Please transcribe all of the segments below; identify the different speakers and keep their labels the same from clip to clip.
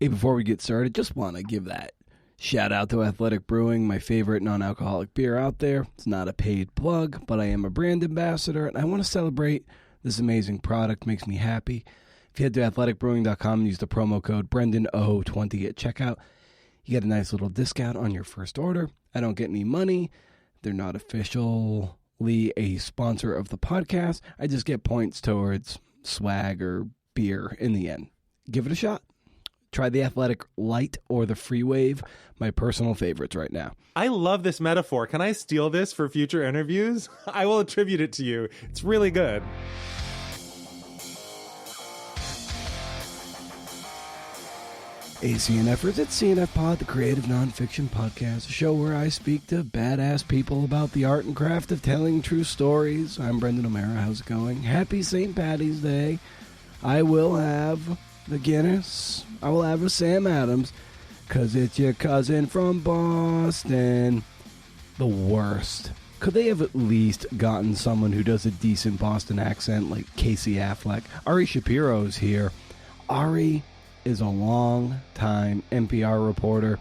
Speaker 1: Hey, before we get started, just want to give that shout out to Athletic Brewing, my favorite non-alcoholic beer out there. It's not a paid plug, but I am a brand ambassador, and I want to celebrate this amazing product. Makes me happy. If you head to athleticbrewing.com and use the promo code BrendanO20 at checkout, you get a nice little discount on your first order. I don't get any money. They're not officially a sponsor of the podcast. I just get points towards swag or beer in the end. Give it a shot. Try the Athletic Light or the Free Wave, my personal favorites right now.
Speaker 2: I love this metaphor. Can I steal this for future interviews? I will attribute it to you. It's really good.
Speaker 1: Hey, CNFers, it's CNF Pod, the creative nonfiction podcast, a show where I speak to badass people about the art and craft of telling true stories. I'm Brendan O'Mara. How's it going? Happy St. Patty's Day. I will have the Guinness. I will have a Sam Adams, because it's your cousin from Boston. The worst. Could they have at least gotten someone who does a decent Boston accent like Casey Affleck? Ari Shapiro's here. Ari is a long-time NPR reporter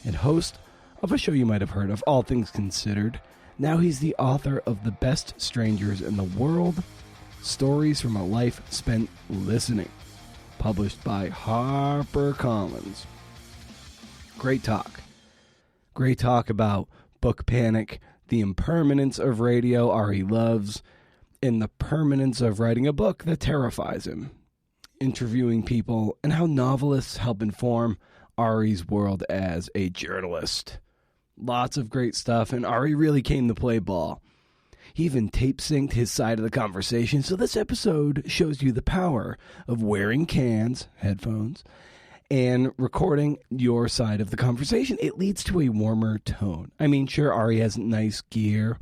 Speaker 1: and host of a show you might have heard of, All Things Considered. Now he's the author of The Best Strangers in the World, Stories from a Life Spent Listening, published by HarperCollins. Great talk. Great talk about book panic, the impermanence of radio Ari loves, and the permanence of writing a book that terrifies him. Interviewing people and how novelists help inform Ari's world as a journalist. Lots of great stuff, and Ari really came to play ball. He even tape-synced his side of the conversation, so this episode shows you the power of wearing cans, headphones, and recording your side of the conversation. It leads to a warmer tone. I mean, sure, Ari has nice gear,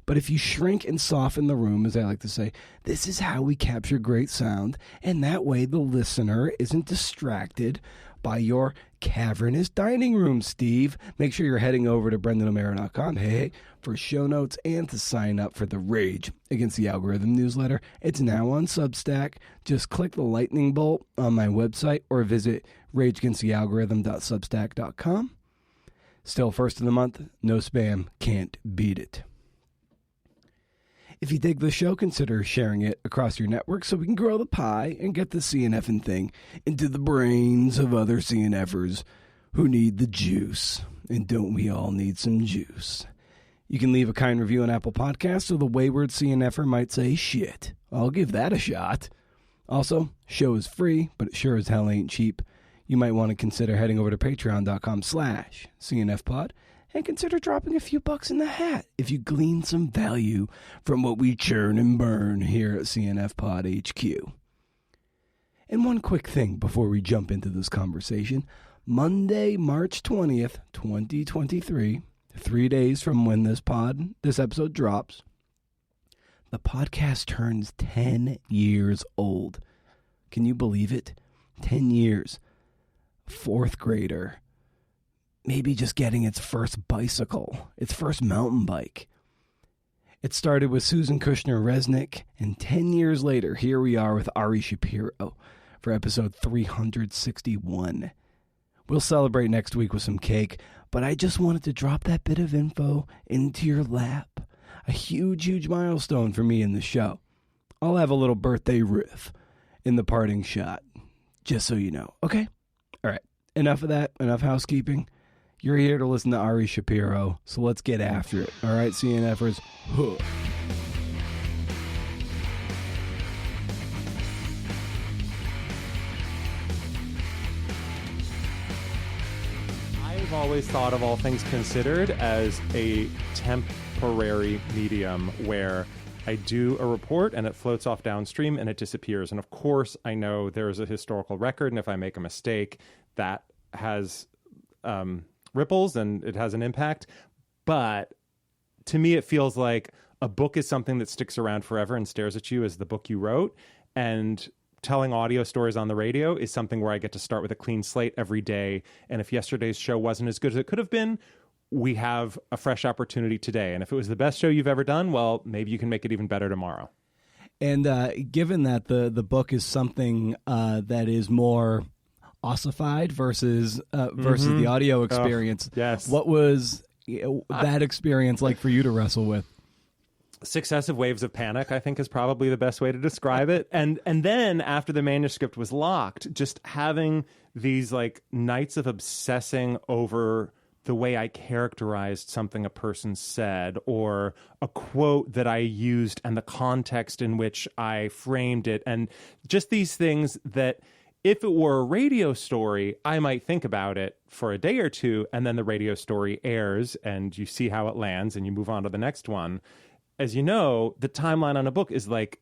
Speaker 1: but if you shrink and soften the room, as I like to say, this is how we capture great sound, and that way the listener isn't distracted by your cavernous dining room, Steve. Make sure you're heading over to BrendanO'Mara.com, hey, for show notes and to sign up for the Rage Against the Algorithm newsletter. It's now on Substack. Just click the lightning bolt on my website or visit rageagainstthealgorithm.substack.com. Still first of the month, no spam, can't beat it. If you dig the show, consider sharing it across your network so we can grow the pie and get the CNFing thing into the brains of other CNFers who need the juice. And don't we all need some juice? You can leave a kind review on Apple Podcasts so the wayward CNFer might say, shit, I'll give that a shot. Also, show is free, but it sure as hell ain't cheap. You might want to consider heading over to patreon.com/CNFpod and consider dropping a few bucks in the hat if you glean some value from what we churn and burn here at CNF Pod HQ. And one quick thing before we jump into this conversation. Monday, March 20th, 2023, 3 days from when this episode drops, the podcast turns 10 years old. Can you believe it? 10 years. Fourth grader. Maybe just getting its first bicycle, its first mountain bike. It started with Susan Kushner-Resnick, and 10 years later, here we are with Ari Shapiro for episode 361. We'll celebrate next week with some cake, but I just wanted to drop that bit of info into your lap. A huge, huge milestone for me in the show. I'll have a little birthday riff in the parting shot, just so you know. Okay? All right. Enough of that. Enough housekeeping. You're here to listen to Ari Shapiro, so let's get after it. All right, CNFers? Huh.
Speaker 2: I've always thought of All Things Considered as a temporary medium where I do a report and it floats off downstream and it disappears. And of course, I know there's a historical record, and if I make a mistake, that has ripples and it has an impact. But to me, it feels like a book is something that sticks around forever and stares at you as the book you wrote. And telling audio stories on the radio is something where I get to start with a clean slate every day. And if yesterday's show wasn't as good as it could have been, we have a fresh opportunity today. And if it was the best show you've ever done, well, maybe you can make it even better tomorrow.
Speaker 1: And given that the book is something that is more ossified versus the audio experience.
Speaker 2: Yes.
Speaker 1: What was that experience like for you to wrestle with?
Speaker 2: Successive waves of panic, I think, is probably the best way to describe it. And then after the manuscript was locked, just having these like nights of obsessing over the way I characterized something a person said, or a quote that I used and the context in which I framed it. And just these things that if it were a radio story, I might think about it for a day or two, and then the radio story airs and you see how it lands and you move on to the next one. As you know, the timeline on a book is like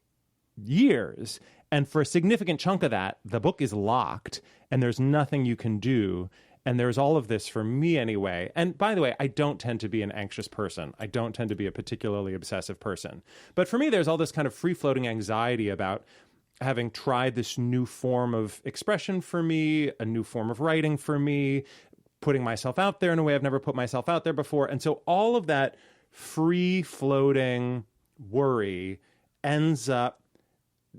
Speaker 2: years. And for a significant chunk of that, the book is locked and there's nothing you can do. And there's all of this for me anyway. And by the way, I don't tend to be an anxious person. I don't tend to be a particularly obsessive person. But for me, there's all this kind of free-floating anxiety about having tried this new form of expression for me, a new form of writing for me, putting myself out there in a way I've never put myself out there before. And so all of that free-floating worry ends up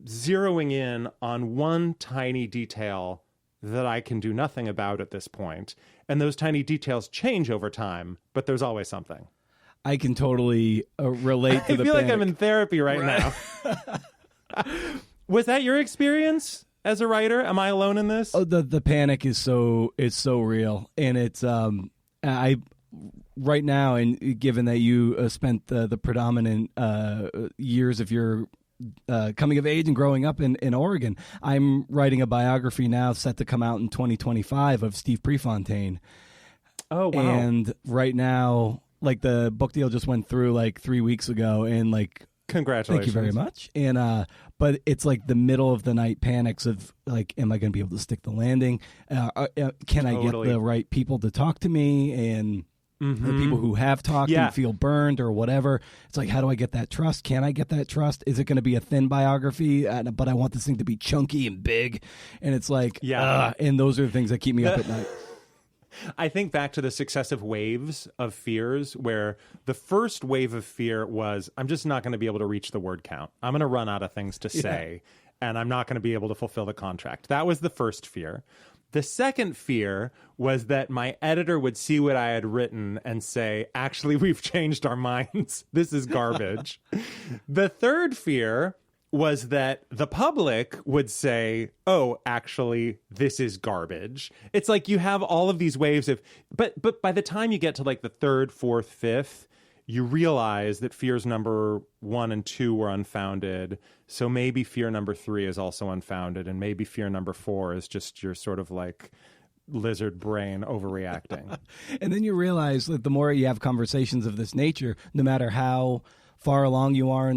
Speaker 2: zeroing in on one tiny detail that I can do nothing about at this point. And those tiny details change over time, but there's always something.
Speaker 1: I can totally relate to the
Speaker 2: I feel
Speaker 1: panic.
Speaker 2: like I'm in therapy right now. Was that your experience as a writer? Am I alone in this?
Speaker 1: Oh, the panic is so real, and it's I right now, and given that you spent the predominant years of your coming of age and growing up in Oregon, I'm writing a biography now set to come out in 2025 of Steve Prefontaine.
Speaker 2: Oh, wow.
Speaker 1: And right now, like, the book deal just went through like 3 weeks ago, and like,
Speaker 2: congratulations.
Speaker 1: thank you very much. And but it's like the middle of the night panics of like, am I going to be able to stick the landing? Can I get the right people to talk to me? And the people who have talked and feel burned or whatever. It's like, how do I get that trust? Can I get that trust? Is it going to be a thin biography? But I want this thing to be chunky and big. And it's like, and those are the things that keep me up at night.
Speaker 2: I think back to the successive waves of fears, where the first wave of fear was, I'm just not going to be able to reach the word count. I'm going to run out of things to say, and I'm not going to be able to fulfill the contract. That was the first fear. The second fear was that my editor would see what I had written and say, actually, we've changed our minds. This is garbage. The third fear was that the public would say, oh, actually, this is garbage. It's like you have all of these waves of, but by the time you get to like the third, fourth, fifth, you realize that fears number 1 and 2 were unfounded. So maybe fear number 3 is also unfounded. And maybe fear number 4 is just your sort of like lizard brain overreacting.
Speaker 1: And then you realize that the more you have conversations of this nature, no matter how far along you are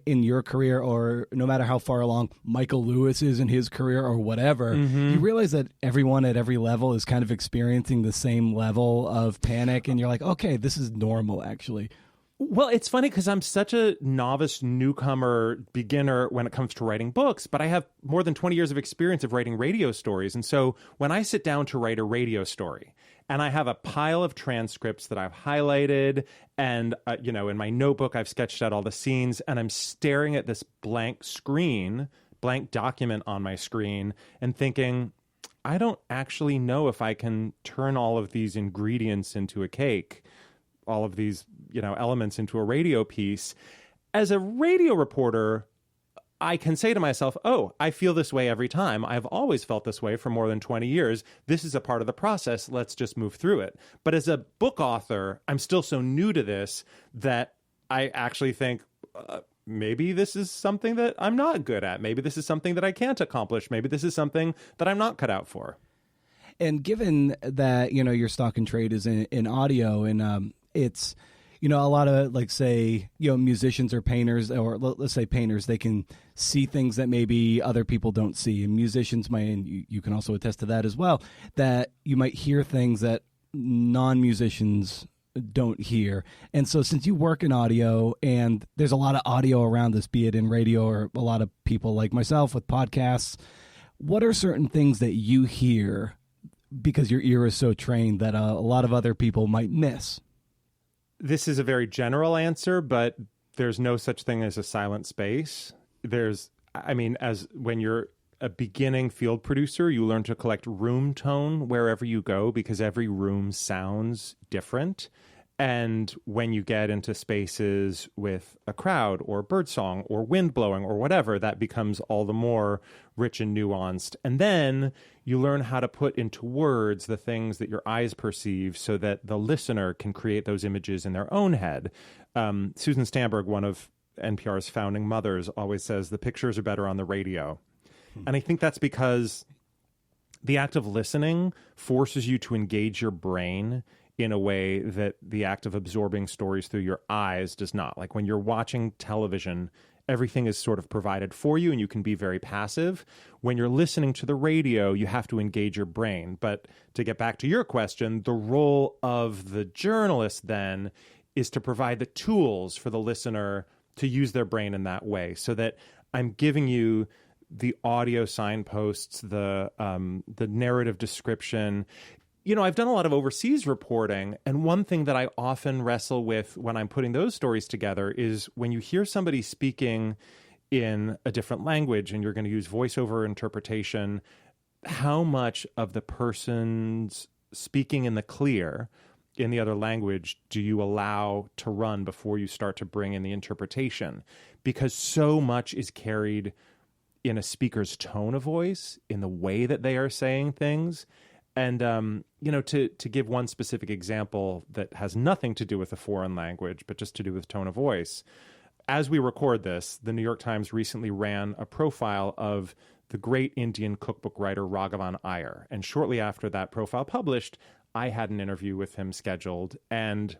Speaker 1: in your career, or no matter how far along Michael Lewis is in his career or whatever, you realize that everyone at every level is kind of experiencing the same level of panic, and you're like, okay, this is normal, actually.
Speaker 2: Well, it's funny because I'm such a novice, newcomer, beginner when it comes to writing books, but I have more than 20 years of experience of writing radio stories. And so when I sit down to write a radio story, and I have a pile of transcripts that I've highlighted, and, in my notebook, I've sketched out all the scenes, and I'm staring at this blank document on my screen, and thinking, I don't actually know if I can turn all of these ingredients into a cake, all of these, elements into a radio piece. As a radio reporter, I can say to myself, oh, I feel this way every time. I've always felt this way for more than 20 years. This is a part of the process. Let's just move through it. But as a book author, I'm still so new to this that I actually think, maybe this is something that I'm not good at. Maybe this is something that I can't accomplish. Maybe this is something that I'm not cut out for.
Speaker 1: And given that, your stock and trade is in audio, and it's, a lot of, like, say, musicians or painters, or let's say painters, they can see things that maybe other people don't see. And musicians might, and you can also attest to that as well, that you might hear things that non-musicians don't hear. And so since you work in audio, and there's a lot of audio around us, be it in radio or a lot of people like myself with podcasts, what are certain things that you hear because your ear is so trained that a lot of other people might miss?
Speaker 2: This is a very general answer, but there's no such thing as a silent space. As when you're a beginning field producer, you learn to collect room tone wherever you go because every room sounds different. And when you get into spaces with a crowd or birdsong or wind blowing or whatever, that becomes all the more rich and nuanced. And then you learn how to put into words the things that your eyes perceive so that the listener can create those images in their own head. Susan Stamberg, one of NPR's founding mothers, always says the pictures are better on the radio. And I think that's because the act of listening forces you to engage your brain in a way that the act of absorbing stories through your eyes does not. Like when you're watching television, everything is sort of provided for you and you can be very passive. When you're listening to the radio, you have to engage your brain. But to get back to your question, the role of the journalist then is to provide the tools for the listener to use their brain in that way, so that I'm giving you the audio signposts, the narrative description. You know, I've done a lot of overseas reporting, and one thing that I often wrestle with when I'm putting those stories together is when you hear somebody speaking in a different language and you're going to use voiceover interpretation, how much of the person's speaking in the clear in the other language do you allow to run before you start to bring in the interpretation? Because so much is carried in a speaker's tone of voice, in the way that they are saying things. And, you know, to give one specific example that has nothing to do with a foreign language, but just to do with tone of voice, as we record this, the New York Times recently ran a profile of the great Indian cookbook writer Raghavan Iyer. And shortly after that profile published, I had an interview with him scheduled. And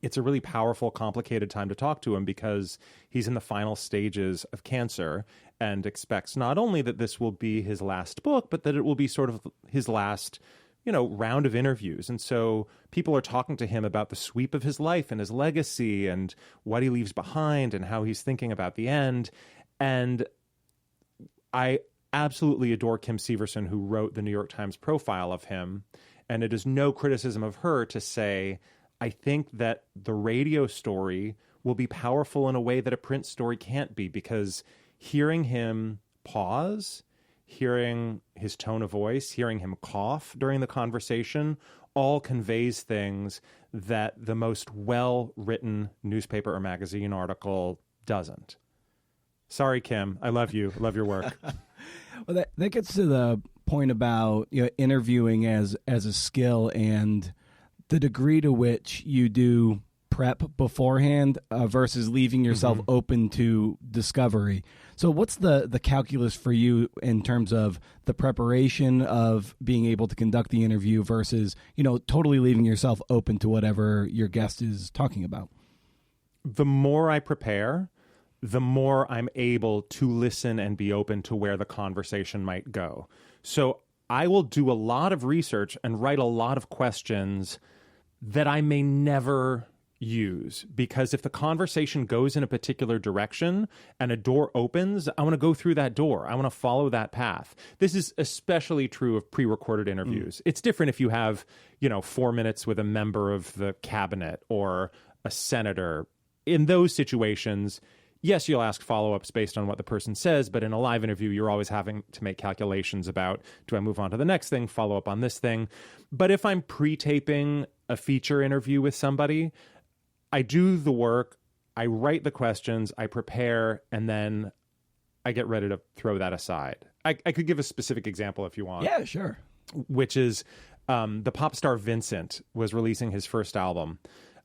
Speaker 2: it's a really powerful, complicated time to talk to him because he's in the final stages of cancer and expects not only that this will be his last book, but that it will be sort of his last, you know, round of interviews. And so people are talking to him about the sweep of his life and his legacy and what he leaves behind and how he's thinking about the end. And I absolutely adore Kim Severson, who wrote the New York Times profile of him. And it is no criticism of her to say, I think that the radio story will be powerful in a way that a print story can't be, because hearing him pause, hearing his tone of voice, hearing him cough during the conversation, all conveys things that the most well-written newspaper or magazine article doesn't. Sorry, Kim. I love you. I love your work.
Speaker 1: Well, that gets to the point about, you know, interviewing as a skill and the degree to which you do prep beforehand versus leaving yourself open to discovery. So what's the calculus for you in terms of the preparation of being able to conduct the interview versus, you know, totally leaving yourself open to whatever your guest is talking about?
Speaker 2: The more I prepare, the more I'm able to listen and be open to where the conversation might go. So I will do a lot of research and write a lot of questions that I may never use, because if the conversation goes in a particular direction and a door opens, I want to go through that door. I want to follow that path. This is especially true of pre-recorded interviews. It's different if you have, 4 minutes with a member of the cabinet or a senator. In those situations, yes, you'll ask follow-ups based on what the person says, but in a live interview, you're always having to make calculations about, do I move on to the next thing, follow up on this thing? But if I'm pre-taping a feature interview with somebody, I do the work, I write the questions, I prepare, and then I get ready to throw that aside. I could give a specific example if you want.
Speaker 1: Yeah, sure.
Speaker 2: Which is the pop star Vincent was releasing his first album.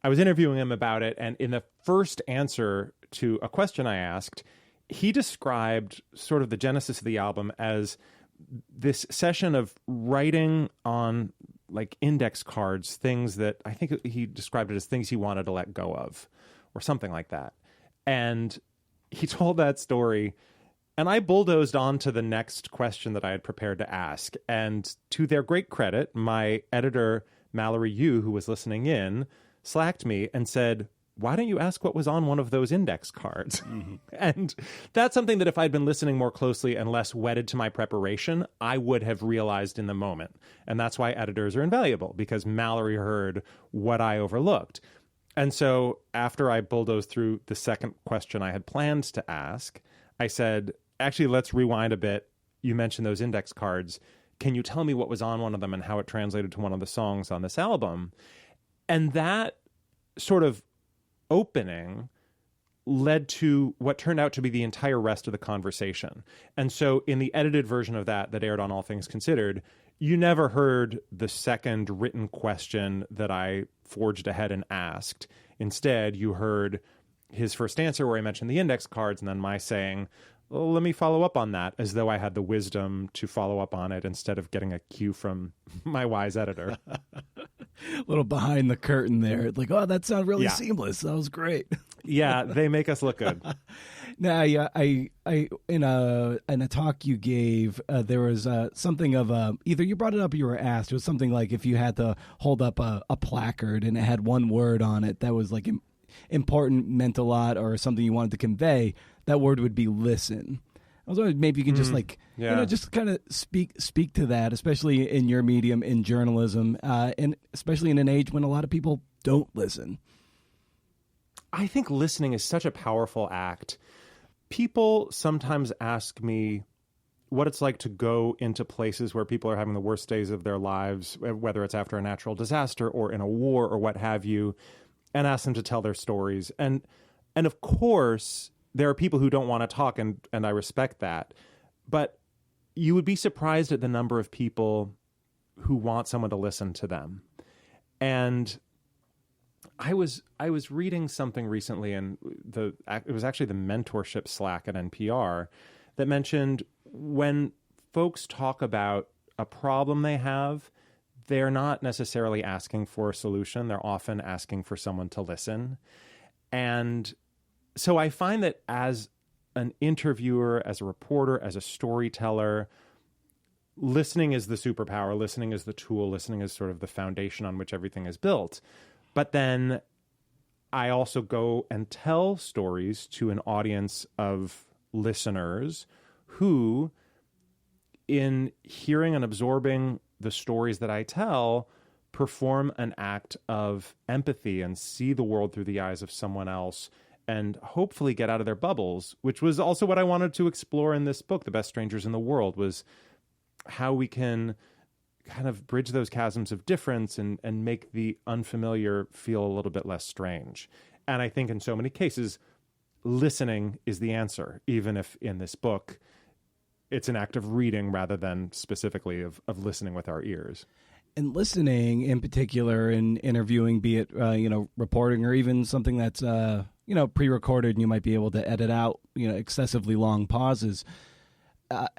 Speaker 2: I was interviewing him about it, and in the first answer to a question I asked, he described sort of the genesis of the album as this session of writing on like index cards, things that I think he described it as things he wanted to let go of or something like that. And he told that story, and I bulldozed on to the next question that I had prepared to ask. And to their great credit, my editor, Mallory Yu, who was listening in, slacked me and said, why don't you ask what was on one of those index cards? And that's something that if I'd been listening more closely and less wedded to my preparation, I would have realized in the moment. And that's why editors are invaluable, because Mallory heard what I overlooked. And so after I bulldozed through the second question I had planned to ask, I said, actually, let's rewind a bit. you mentioned those index cards. Can you tell me what was on one of them and how it translated to one of the songs on this album? And that sort of opening led to what turned out to be the entire rest of the conversation. And so in the edited version of that aired on All Things Considered, you never heard the second written question that I forged ahead and asked. Instead, you heard his first answer where I mentioned the index cards and then my saying, well, let me follow up on that, as though I had the wisdom to follow up on it instead of getting a cue from my wise editor.
Speaker 1: A little behind the curtain there. Like, oh, that sounded really seamless. That was great.
Speaker 2: Yeah, they make us look good.
Speaker 1: Now, yeah, I in a talk you gave, there was something of either you brought it up or you were asked. It was something like if you had to hold up a placard and it had one word on it that was like important, meant a lot, or something you wanted to convey, that word would be listen. I was wondering maybe you can just just kind of speak to that, especially in your medium, in journalism, and especially in an age when a lot of people don't listen.
Speaker 2: I think listening is such a powerful act. People sometimes ask me what it's like to go into places where people are having the worst days of their lives, whether it's after a natural disaster or in a war or what have you, and ask them to tell their stories. And of course, there are people who don't want to talk, and I respect that. But you would be surprised at the number of people who want someone to listen to them. And I was reading something recently, and it was actually the mentorship Slack at NPR that mentioned when folks talk about a problem they have, they're not necessarily asking for a solution. They're often asking for someone to listen. And so I find that as an interviewer, as a reporter, as a storyteller, listening is the superpower. Listening is the tool. Listening is sort of the foundation on which everything is built. But then I also go and tell stories to an audience of listeners who, in hearing and absorbing the stories that I tell, perform an act of empathy and see the world through the eyes of someone else and hopefully get out of their bubbles, which was also what I wanted to explore in this book, The Best Strangers in the World, was how we can kind of bridge those chasms of difference and make the unfamiliar feel a little bit less strange. And I think in so many cases, listening is the answer, even if in this book, it's an act of reading rather than specifically of listening with our ears.
Speaker 1: And listening in particular in interviewing, be it, reporting or even something that's, pre-recorded and you might be able to edit out, excessively long pauses.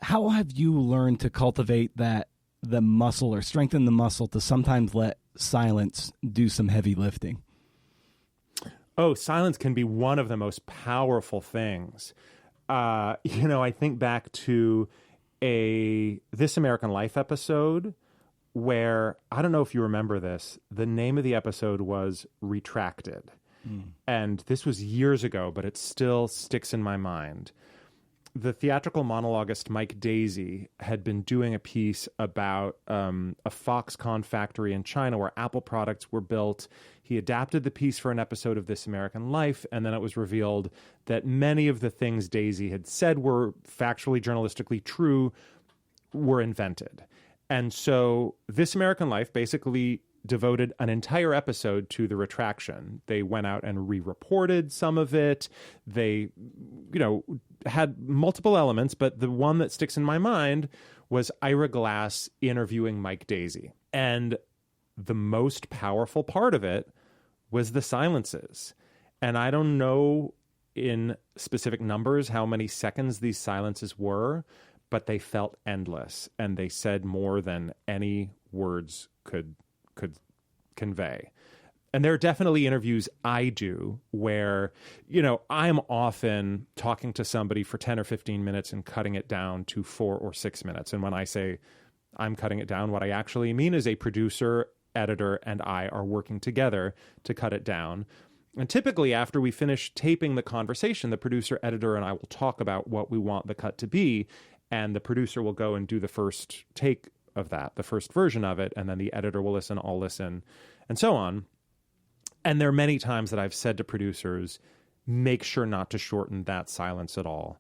Speaker 1: How have you learned to cultivate the muscle or strengthen the muscle to sometimes let silence do some heavy lifting?
Speaker 2: Oh, silence can be one of the most powerful things. I think back to a This American Life episode where, I don't know if you remember this, the name of the episode was Retracted. And this was years ago, but it still sticks in my mind. The theatrical monologuist Mike Daisey had been doing a piece about a Foxconn factory in China where Apple products were built. He adapted the piece for an episode of This American Life, and then it was revealed that many of the things Daisey had said were factually, journalistically true, were invented. And so This American Life basically devoted an entire episode to the retraction. They went out and re-reported some of it. They, had multiple elements, but the one that sticks in my mind was Ira Glass interviewing Mike Daisey. And the most powerful part of it was the silences. And I don't know in specific numbers how many seconds these silences were, but they felt endless, and they said more than any words could convey. And there are definitely interviews I do where, I'm often talking to somebody for 10 or 15 minutes and cutting it down to 4 or 6 minutes. And when I say I'm cutting it down, what I actually mean is a producer, editor, and I are working together to cut it down. And typically after we finish taping the conversation, the producer, editor, and I will talk about what we want the cut to be. And the producer will go and do the first take of that, the first version of it. And then the editor will listen, I'll listen, and so on. And there are many times that I've said to producers, make sure not to shorten that silence at all.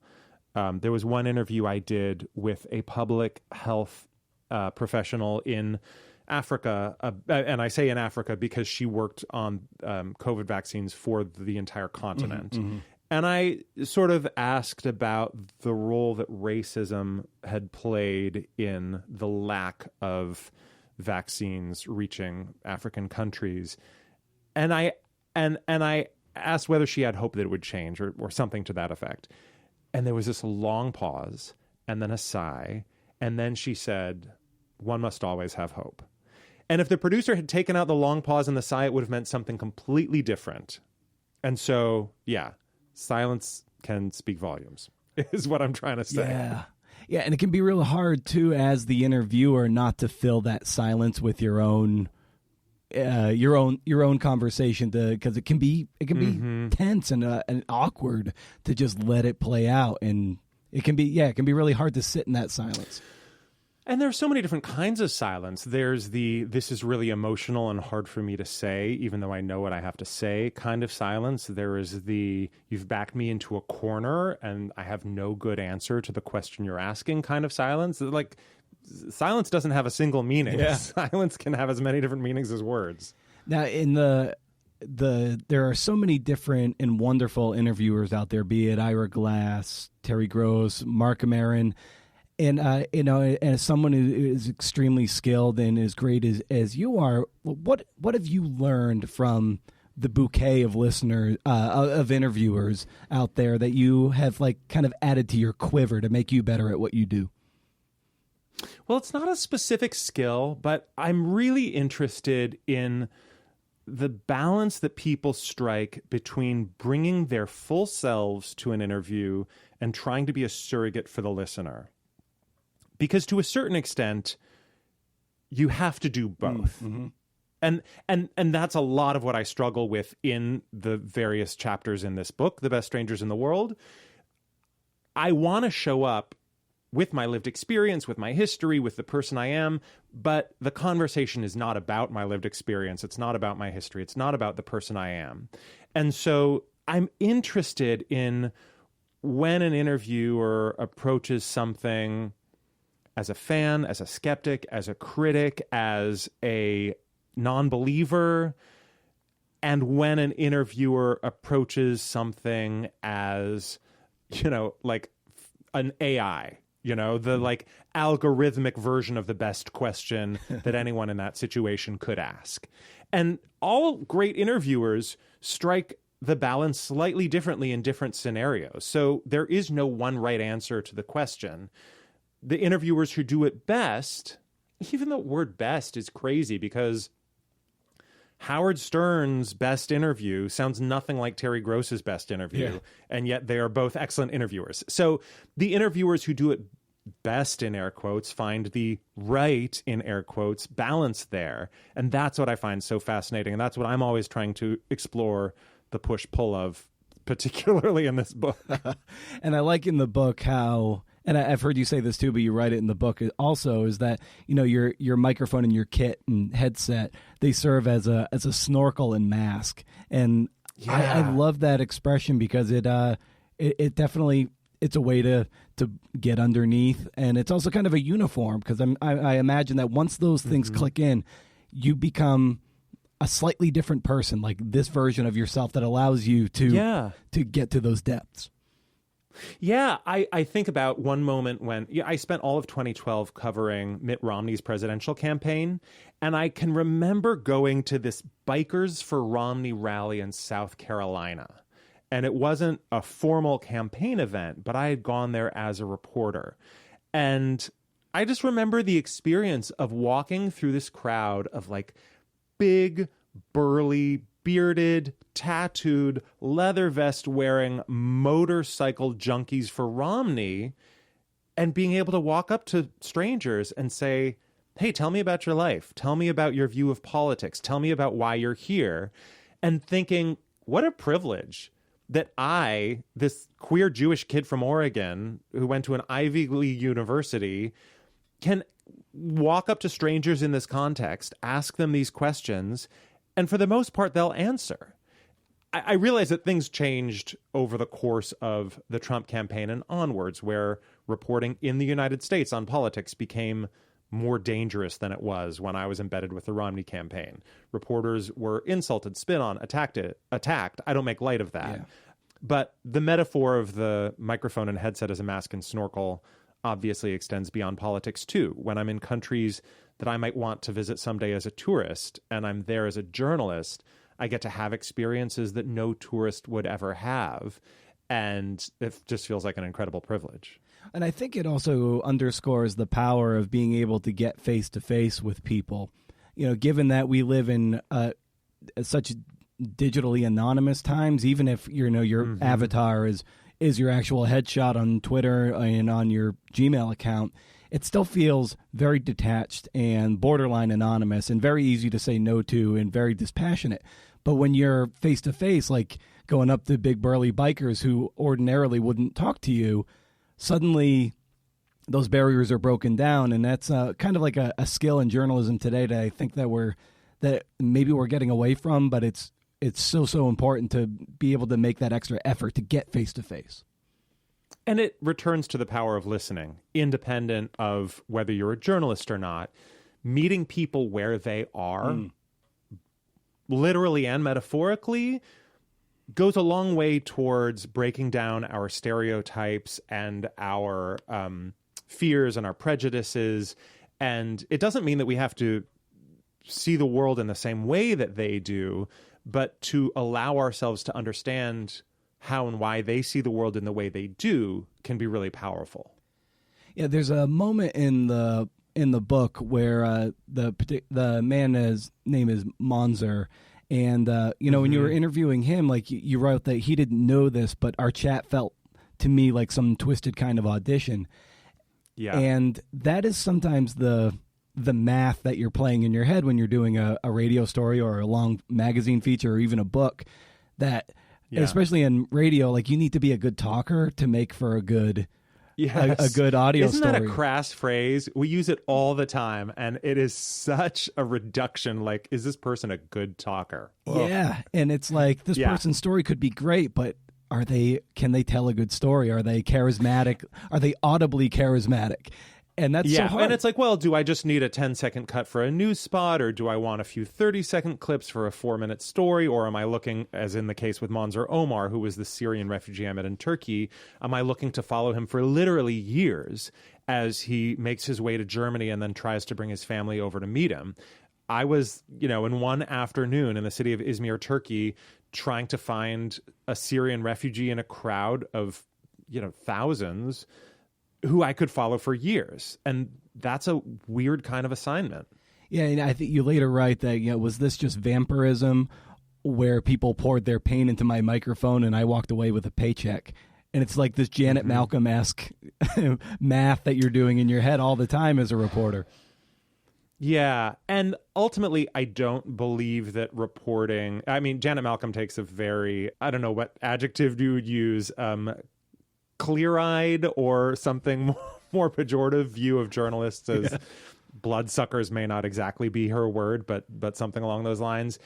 Speaker 2: There was one interview I did with a public health professional in Africa, and I say in Africa because she worked on COVID vaccines for the entire continent. Mm-hmm. And I sort of asked about the role that racism had played in the lack of vaccines reaching African countries. And I asked whether she had hope that it would change or something to that effect. And there was this long pause and then a sigh. And then she said, "One must always have hope." And if the producer had taken out the long pause and the sigh, it would have meant something completely different. And so, yeah, silence can speak volumes, is what I'm trying to say.
Speaker 1: Yeah, and it can be real hard, too, as the interviewer, not to fill that silence with your own conversation, because it can be tense and awkward to just let it play out, and it can be really hard to sit in that silence.
Speaker 2: And there's so many different kinds of silence. There's this is really emotional and hard for me to say, even though I know what I have to say kind of silence. There is you've backed me into a corner and I have no good answer to the question you're asking kind of silence. Like, silence doesn't have a single meaning. Yeah. Silence can have as many different meanings as words. Now,
Speaker 1: in there are so many different and wonderful interviewers out there, be it Ira Glass, Terry Gross, Mark Maron. And, as someone who is extremely skilled and as great as you are, what have you learned from the bouquet of listeners, of interviewers out there that you have kind of added to your quiver to make you better at what you do?
Speaker 2: Well, it's not a specific skill, but I'm really interested in the balance that people strike between bringing their full selves to an interview and trying to be a surrogate for the listener. Because to a certain extent, you have to do both. Mm-hmm. And that's a lot of what I struggle with in the various chapters in this book, The Best Strangers in the World. I want to show up with my lived experience, with my history, with the person I am, but the conversation is not about my lived experience. It's not about my history. It's not about the person I am. And so I'm interested in when an interviewer approaches something as a fan, as a skeptic, as a critic, as a non-believer, and when an interviewer approaches something as, like an AI, the algorithmic version of the best question that anyone in that situation could ask. And all great interviewers strike the balance slightly differently in different scenarios. So there is no one right answer to the question. The interviewers who do it best, even the word best is crazy because Howard Stern's best interview sounds nothing like Terry Gross's best interview, and yet they are both excellent interviewers. So the interviewers who do it best, in air quotes, find the right, in air quotes, balance there. And that's what I find so fascinating. And that's what I'm always trying to explore the push-pull of, particularly in this book.
Speaker 1: And I like in the book how... And I've heard you say this too, but you write it in the book also, is that, your microphone and your kit and headset, they serve as a snorkel and mask. And I love that expression because it definitely, it's a way to get underneath. And it's also kind of a uniform because I imagine that once those things click in, you become a slightly different person, like this version of yourself that allows you to get to those depths.
Speaker 2: Yeah, I think about one moment when I spent all of 2012 covering Mitt Romney's presidential campaign, and I can remember going to this Bikers for Romney rally in South Carolina. And it wasn't a formal campaign event, but I had gone there as a reporter. And I just remember the experience of walking through this crowd of big, burly, bearded, tattooed, leather vest wearing motorcycle junkies for Romney and being able to walk up to strangers and say, "Hey, tell me about your life. Tell me about your view of politics. Tell me about why you're here." And thinking, what a privilege that I, this queer Jewish kid from Oregon who went to an Ivy League university, can walk up to strangers in this context, ask them these questions, and for the most part, they'll answer. I realize that things changed over the course of the Trump campaign and onwards, where reporting in the United States on politics became more dangerous than it was when I was embedded with the Romney campaign. Reporters were insulted, spit on, attacked. I don't make light of that.
Speaker 1: Yeah.
Speaker 2: But the metaphor of the microphone and headset as a mask and snorkel obviously extends beyond politics too. When I'm in countries that I might want to visit someday as a tourist and I'm there as a journalist, I get to have experiences that no tourist would ever have. And it just feels like an incredible privilege.
Speaker 1: And I think it also underscores the power of being able to get face-to-face with people. You know, given that we live in such digitally anonymous times, even if, you know, your avatar is your actual headshot on Twitter and on your Gmail account, it still feels very detached and borderline anonymous and very easy to say no to and very dispassionate. But when you're face-to-face, like going up to big burly bikers who ordinarily wouldn't talk to you, suddenly those barriers are broken down. And that's kind of like a skill in journalism today that I think that maybe we're getting away from, but it's so important to be able to make that extra effort to get face-to-face.
Speaker 2: And it returns to the power of listening, independent of whether you're a journalist or not. Meeting people where they are, literally and metaphorically, goes a long way towards breaking down our stereotypes and our fears and our prejudices. And it doesn't mean that we have to see the world in the same way that they do, but to allow ourselves to understand how and why they see the world in the way they do can be really powerful.
Speaker 1: Yeah, there's a moment in the book where the man's name is Monzer, and you know, when you were interviewing him, like you wrote that he didn't know this, but our chat felt to me like some twisted kind of audition.
Speaker 2: Yeah, and
Speaker 1: that is sometimes the math that you're playing in your head when you're doing a radio story or a long magazine feature or even a book. That especially in radio, like you need to be a good talker to make for a good. Yes. A good audio
Speaker 2: Isn't
Speaker 1: story.
Speaker 2: That a crass phrase? We use it all the time, and it is such a reduction. Like, is this person a good talker?
Speaker 1: Yeah, and it's like this person's story could be great, but can they tell a good story? Are they charismatic? Are they audibly charismatic? And that's so hard.
Speaker 2: And it's like, well, do I just need a 10-second cut for a news spot, or do I want a few 30-second clips for a 4-minute story, or am I looking, as in the case with Monzer Omar, who was the Syrian refugee I met in Turkey, am I looking to follow him for literally years as he makes his way to Germany and then tries to bring his family over to meet him? I was, in one afternoon in the city of Izmir, Turkey, trying to find a Syrian refugee in a crowd of, thousands who I could follow for years. And that's a weird kind of assignment.
Speaker 1: Yeah, and I think you later write that, was this just vampirism where people poured their pain into my microphone and I walked away with a paycheck? And it's like this Janet Malcolm-esque math that you're doing in your head all the time as a reporter.
Speaker 2: Yeah, and ultimately, I don't believe that reporting... I mean, Janet Malcolm takes a very, I don't know what adjective you would use, clear-eyed or something more pejorative view of journalists as bloodsuckers may not exactly be her word, but something along those lines.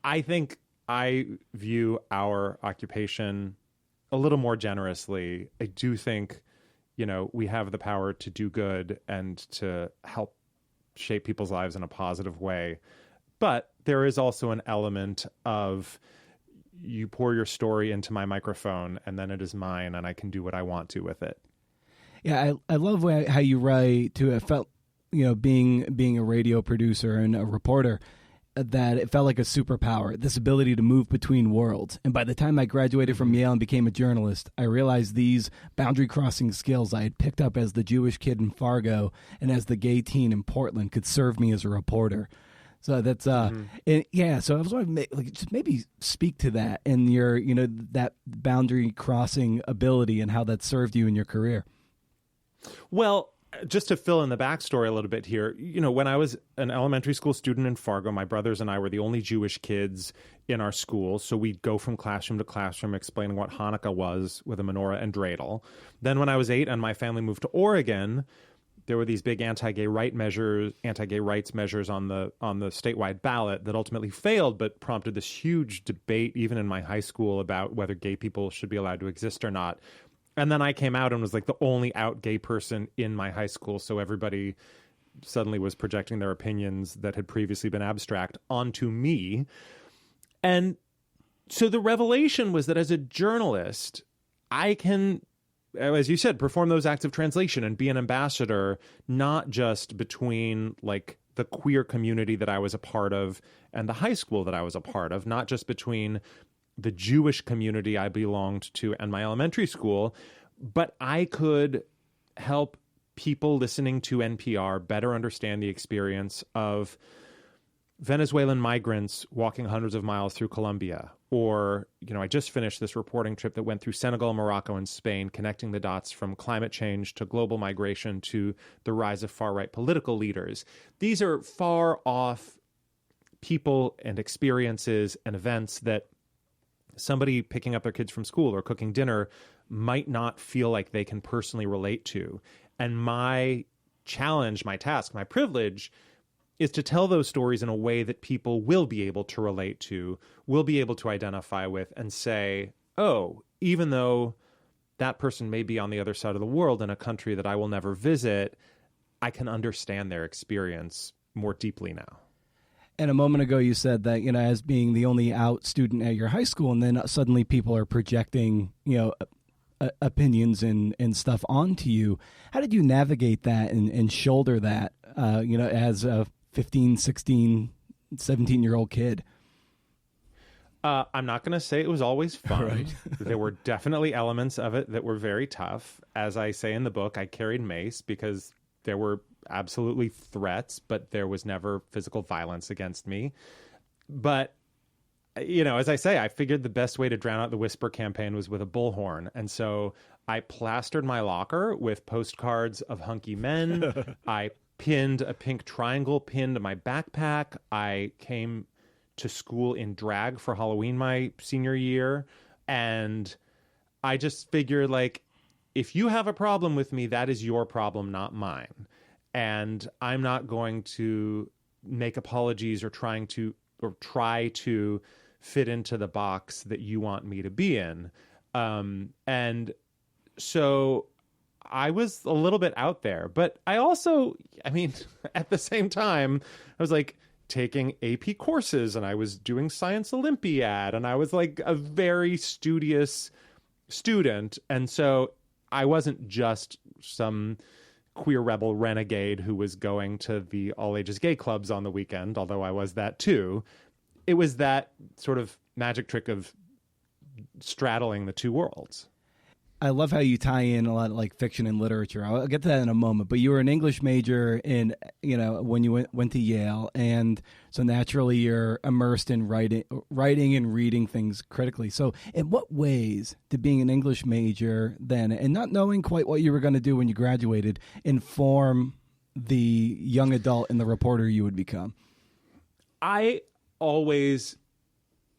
Speaker 2: I think I view our occupation a little more generously. I do think, we have the power to do good and to help shape people's lives in a positive way. But there is also an element of you pour your story into my microphone and then it is mine and I can do what I want to with it.
Speaker 1: Yeah, I love how you write too. It felt, being a radio producer and a reporter, that it felt like a superpower, this ability to move between worlds. And by the time I graduated from Yale and became a journalist, I realized these boundary crossing skills I had picked up as the Jewish kid in Fargo and as the gay teen in Portland could serve me as a reporter. So that's so I was wondering, just maybe speak to that and your that boundary crossing ability and how that served you in your career.
Speaker 2: Well, just to fill in the backstory a little bit here, when I was an elementary school student in Fargo, my brothers and I were the only Jewish kids in our school. So we'd go from classroom to classroom explaining what Hanukkah was with a menorah and dreidel. Then when I was 8 and my family moved to Oregon, there were these big anti-gay rights measures on the statewide ballot that ultimately failed, but prompted this huge debate, even in my high school, about whether gay people should be allowed to exist or not. And then I came out and was like the only out gay person in my high school, so everybody suddenly was projecting their opinions that had previously been abstract onto me. And so the revelation was that as a journalist, I can, as you said, perform those acts of translation and be an ambassador, not just between like the queer community that I was a part of and the high school that I was a part of, not just between the Jewish community I belonged to and my elementary school, but I could help people listening to NPR better understand the experience of Venezuelan migrants walking hundreds of miles through Colombia. Or, I just finished this reporting trip that went through Senegal, Morocco, and Spain, connecting the dots from climate change to global migration to the rise of far-right political leaders. These are far off people and experiences and events that somebody picking up their kids from school or cooking dinner might not feel like they can personally relate to. And my challenge, my task, my privilege is to tell those stories in a way that people will be able to relate to, will be able to identify with, and say, oh, even though that person may be on the other side of the world in a country that I will never visit, I can understand their experience more deeply now.
Speaker 1: And a moment ago, you said that, as being the only out student at your high school, and then suddenly people are projecting, opinions and stuff onto you. How did you navigate that and shoulder that, as a 15, 16, 17-year-old kid?
Speaker 2: I'm not going to say it was always fun.
Speaker 1: Right.
Speaker 2: There were definitely elements of it that were very tough. As I say in the book, I carried mace because there were absolutely threats, but there was never physical violence against me. But as I say, I figured the best way to drown out the whisper campaign was with a bullhorn. And so I plastered my locker with postcards of hunky men. I pinned a pink triangle pin to my backpack. I came to school in drag for Halloween my senior year. And I just figured, like, if you have a problem with me, that is your problem, not mine. And I'm not going to make apologies or try to fit into the box that you want me to be in. And so I was a little bit out there, but I also, at the same time, I was like taking AP courses and I was doing Science Olympiad and I was like a very studious student. And so I wasn't just some queer rebel renegade who was going to the all ages gay clubs on the weekend, although I was that too. It was that sort of magic trick of straddling the two worlds.
Speaker 1: I love how you tie in a lot of like fiction and literature. I'll get to that in a moment. But you were an English major when you went to Yale, and so naturally you're immersed in writing and reading things critically. So, in what ways did being an English major then, and not knowing quite what you were going to do when you graduated, inform the young adult and the reporter you would become?
Speaker 2: I always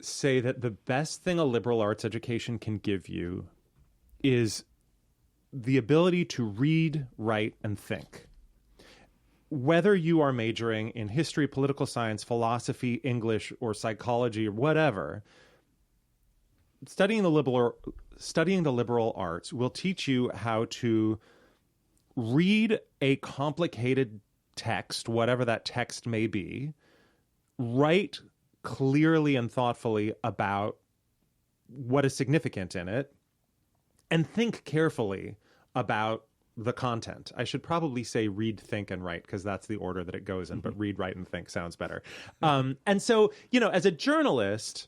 Speaker 2: say that the best thing a liberal arts education can give you is the ability to read, write, and think. Whether you are majoring in history, political science, philosophy, English, or psychology, or whatever, studying the liberal arts will teach you how to read a complicated text, whatever that text may be, write clearly and thoughtfully about what is significant in it, and think carefully about the content. I should probably say read, think, and write, because that's the order that it goes in, but read, write, and think sounds better. And so, as a journalist,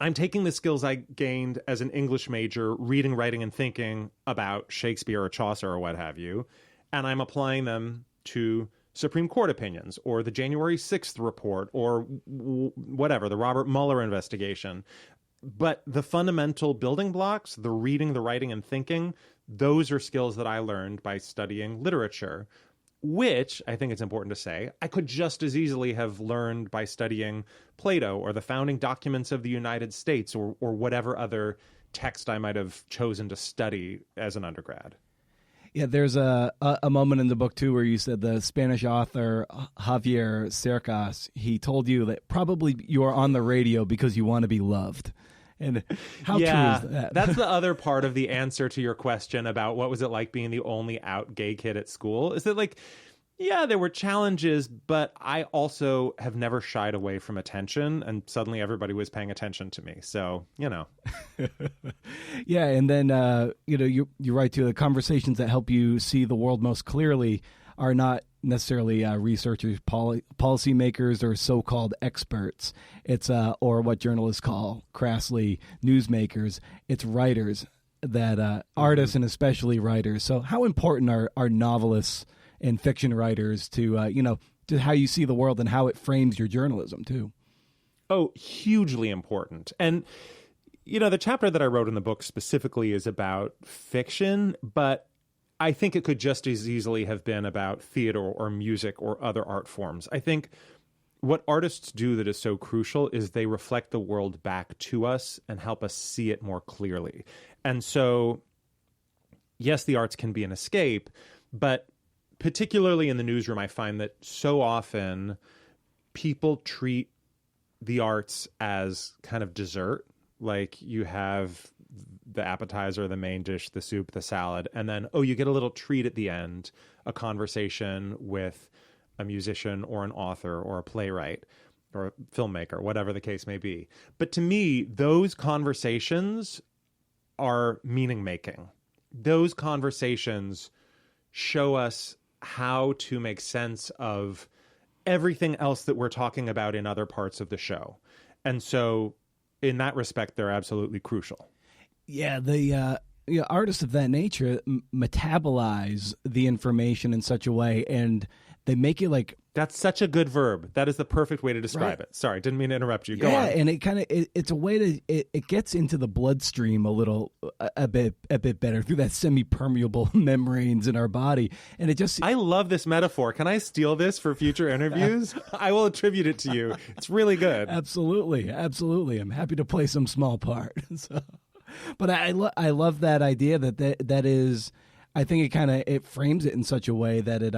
Speaker 2: I'm taking the skills I gained as an English major, reading, writing, and thinking about Shakespeare or Chaucer or what have you, and I'm applying them to Supreme Court opinions or the January 6th report or whatever, the Robert Mueller investigation. But the fundamental building blocks, the reading, the writing, and thinking, those are skills that I learned by studying literature, which I think it's important to say, I could just as easily have learned by studying Plato or the founding documents of the United States or whatever other text I might have chosen to study as an undergrad.
Speaker 1: Yeah, there's a moment in the book, too, where you said the Spanish author Javier Cercas, he told you that probably you are on the radio because you want to be loved. And how true is that?
Speaker 2: That's the other part of the answer to your question about what was it like being the only out gay kid at school, is that, like, yeah, there were challenges, but I also have never shied away from attention, and suddenly everybody was paying attention to me. So, you know.
Speaker 1: Yeah, and then, you write to the conversations that help you see the world most clearly are not necessarily researchers, policymakers, or so-called experts. It's or what journalists call crassly newsmakers. It's writers, that artists and especially writers. So how important are novelists and fiction writers to to how you see the world and how it frames your journalism too?
Speaker 2: Oh, hugely important. And the chapter that I wrote in the book specifically is about fiction, but I think it could just as easily have been about theater or music or other art forms. I think what artists do that is so crucial is they reflect the world back to us and help us see it more clearly. And so, yes, the arts can be an escape, but particularly in the newsroom, I find that so often people treat the arts as kind of dessert. Like, you have the appetizer, the main dish, the soup, the salad, and then, you get a little treat at the end, a conversation with a musician or an author or a playwright or a filmmaker, whatever the case may be. But to me, those conversations are meaning making. Those conversations show us how to make sense of everything else that we're talking about in other parts of the show. And so in that respect, they're absolutely crucial.
Speaker 1: Yeah, the artists of that nature metabolize the information in such a way, and they make it like...
Speaker 2: That's such a good verb. That is the perfect way to describe it. Sorry, didn't mean to interrupt you. Go on.
Speaker 1: Yeah, and it kind of it's a way to it gets into the bloodstream a bit better through that semi-permeable membranes in our body, and it just...
Speaker 2: I love this metaphor. Can I steal this for future interviews? I will attribute it to you. It's really good.
Speaker 1: Absolutely. I'm happy to play some small part. So, but I love that idea that is, I think it frames it in such a way that it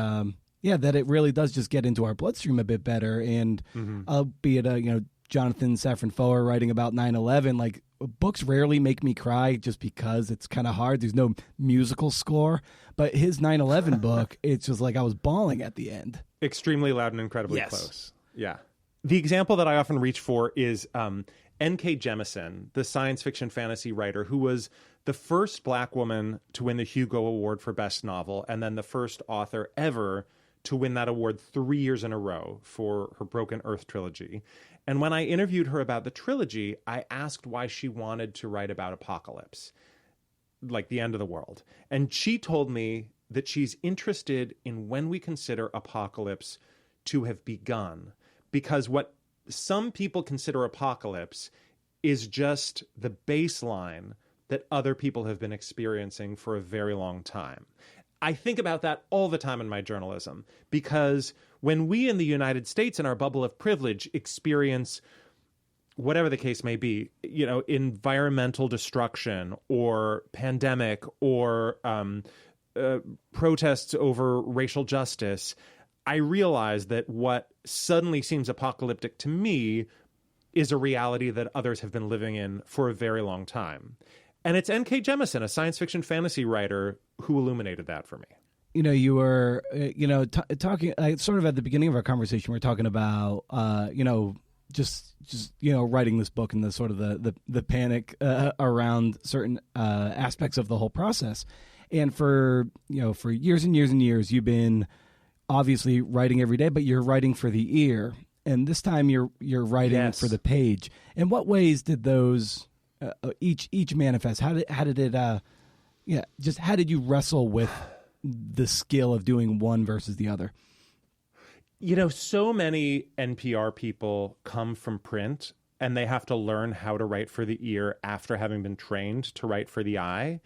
Speaker 1: that it really does just get into our bloodstream a bit better. And be it Jonathan Safran Foer writing about 9/11, like, books rarely make me cry just because it's kind of hard. There's no musical score, but his 9/11 book, it's just like I was bawling at the end.
Speaker 2: Extremely loud and incredibly close. Yeah. The example that I often reach for is N.K. Jemisin, the science fiction fantasy writer who was the first Black woman to win the Hugo Award for Best Novel, and then the first author ever to win that award 3 years in a row for her Broken Earth trilogy. And when I interviewed her about the trilogy, I asked why she wanted to write about apocalypse, like the end of the world. And she told me that she's interested in when we consider apocalypse to have begun, because what some people consider apocalypse is just the baseline that other people have been experiencing for a very long time. I think about that all the time in my journalism, because when we in the United States, in our bubble of privilege, experience whatever the case may be, environmental destruction or pandemic or protests over racial justice, I realize that what suddenly seems apocalyptic to me is a reality that others have been living in for a very long time. And it's N.K. Jemisin, a science fiction fantasy writer, who illuminated that for me.
Speaker 1: You were, talking sort of at the beginning of our conversation, we were talking about, just writing this book and the sort of the panic around certain aspects of the whole process. And for years and years and years, you've been obviously writing every day, but you're writing for the ear. And this time you're writing for the page. In what ways did those each manifest? How did you wrestle with the skill of doing one versus the other?
Speaker 2: So many NPR people come from print and they have to learn how to write for the ear after having been trained to write for the eye.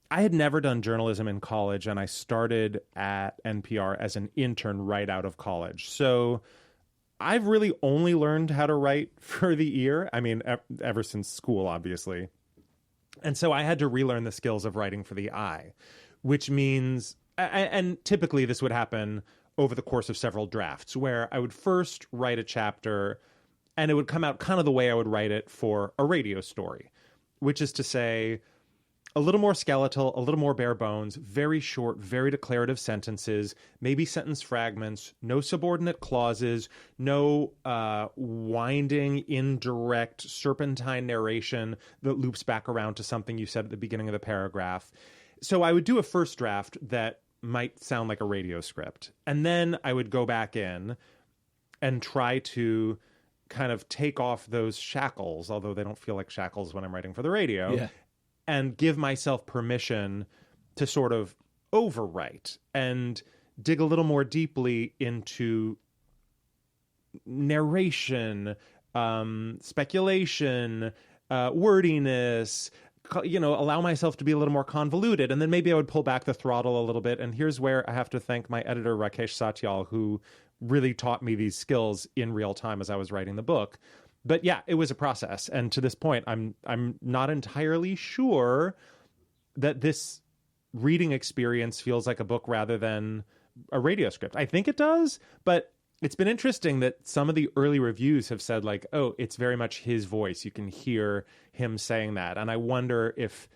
Speaker 2: I had never done journalism in college, and I started at NPR as an intern right out of college. So I've really only learned how to write for the ear. I mean, ever since school, obviously. And so I had to relearn the skills of writing for the eye, which means, and typically this would happen over the course of several drafts, where I would first write a chapter and it would come out kind of the way I would write it for a radio story, which is to say, a little more skeletal, a little more bare bones, very short, very declarative sentences, maybe sentence fragments, no subordinate clauses, no winding, indirect, serpentine narration that loops back around to something you said at the beginning of the paragraph. So I would do a first draft that might sound like a radio script. And then I would go back in and try to kind of take off those shackles, although they don't feel like shackles when I'm writing for the radio.
Speaker 1: Yeah.
Speaker 2: And give myself permission to sort of overwrite and dig a little more deeply into narration, speculation, wordiness, allow myself to be a little more convoluted. And then maybe I would pull back the throttle a little bit. And here's where I have to thank my editor, Rakesh Satyal, who really taught me these skills in real time as I was writing the book. But yeah, it was a process. And to this point, I'm not entirely sure that this reading experience feels like a book rather than a radio script. I think it does, but it's been interesting that some of the early reviews have said like, oh, it's very much his voice. You can hear him saying that. And I wonder if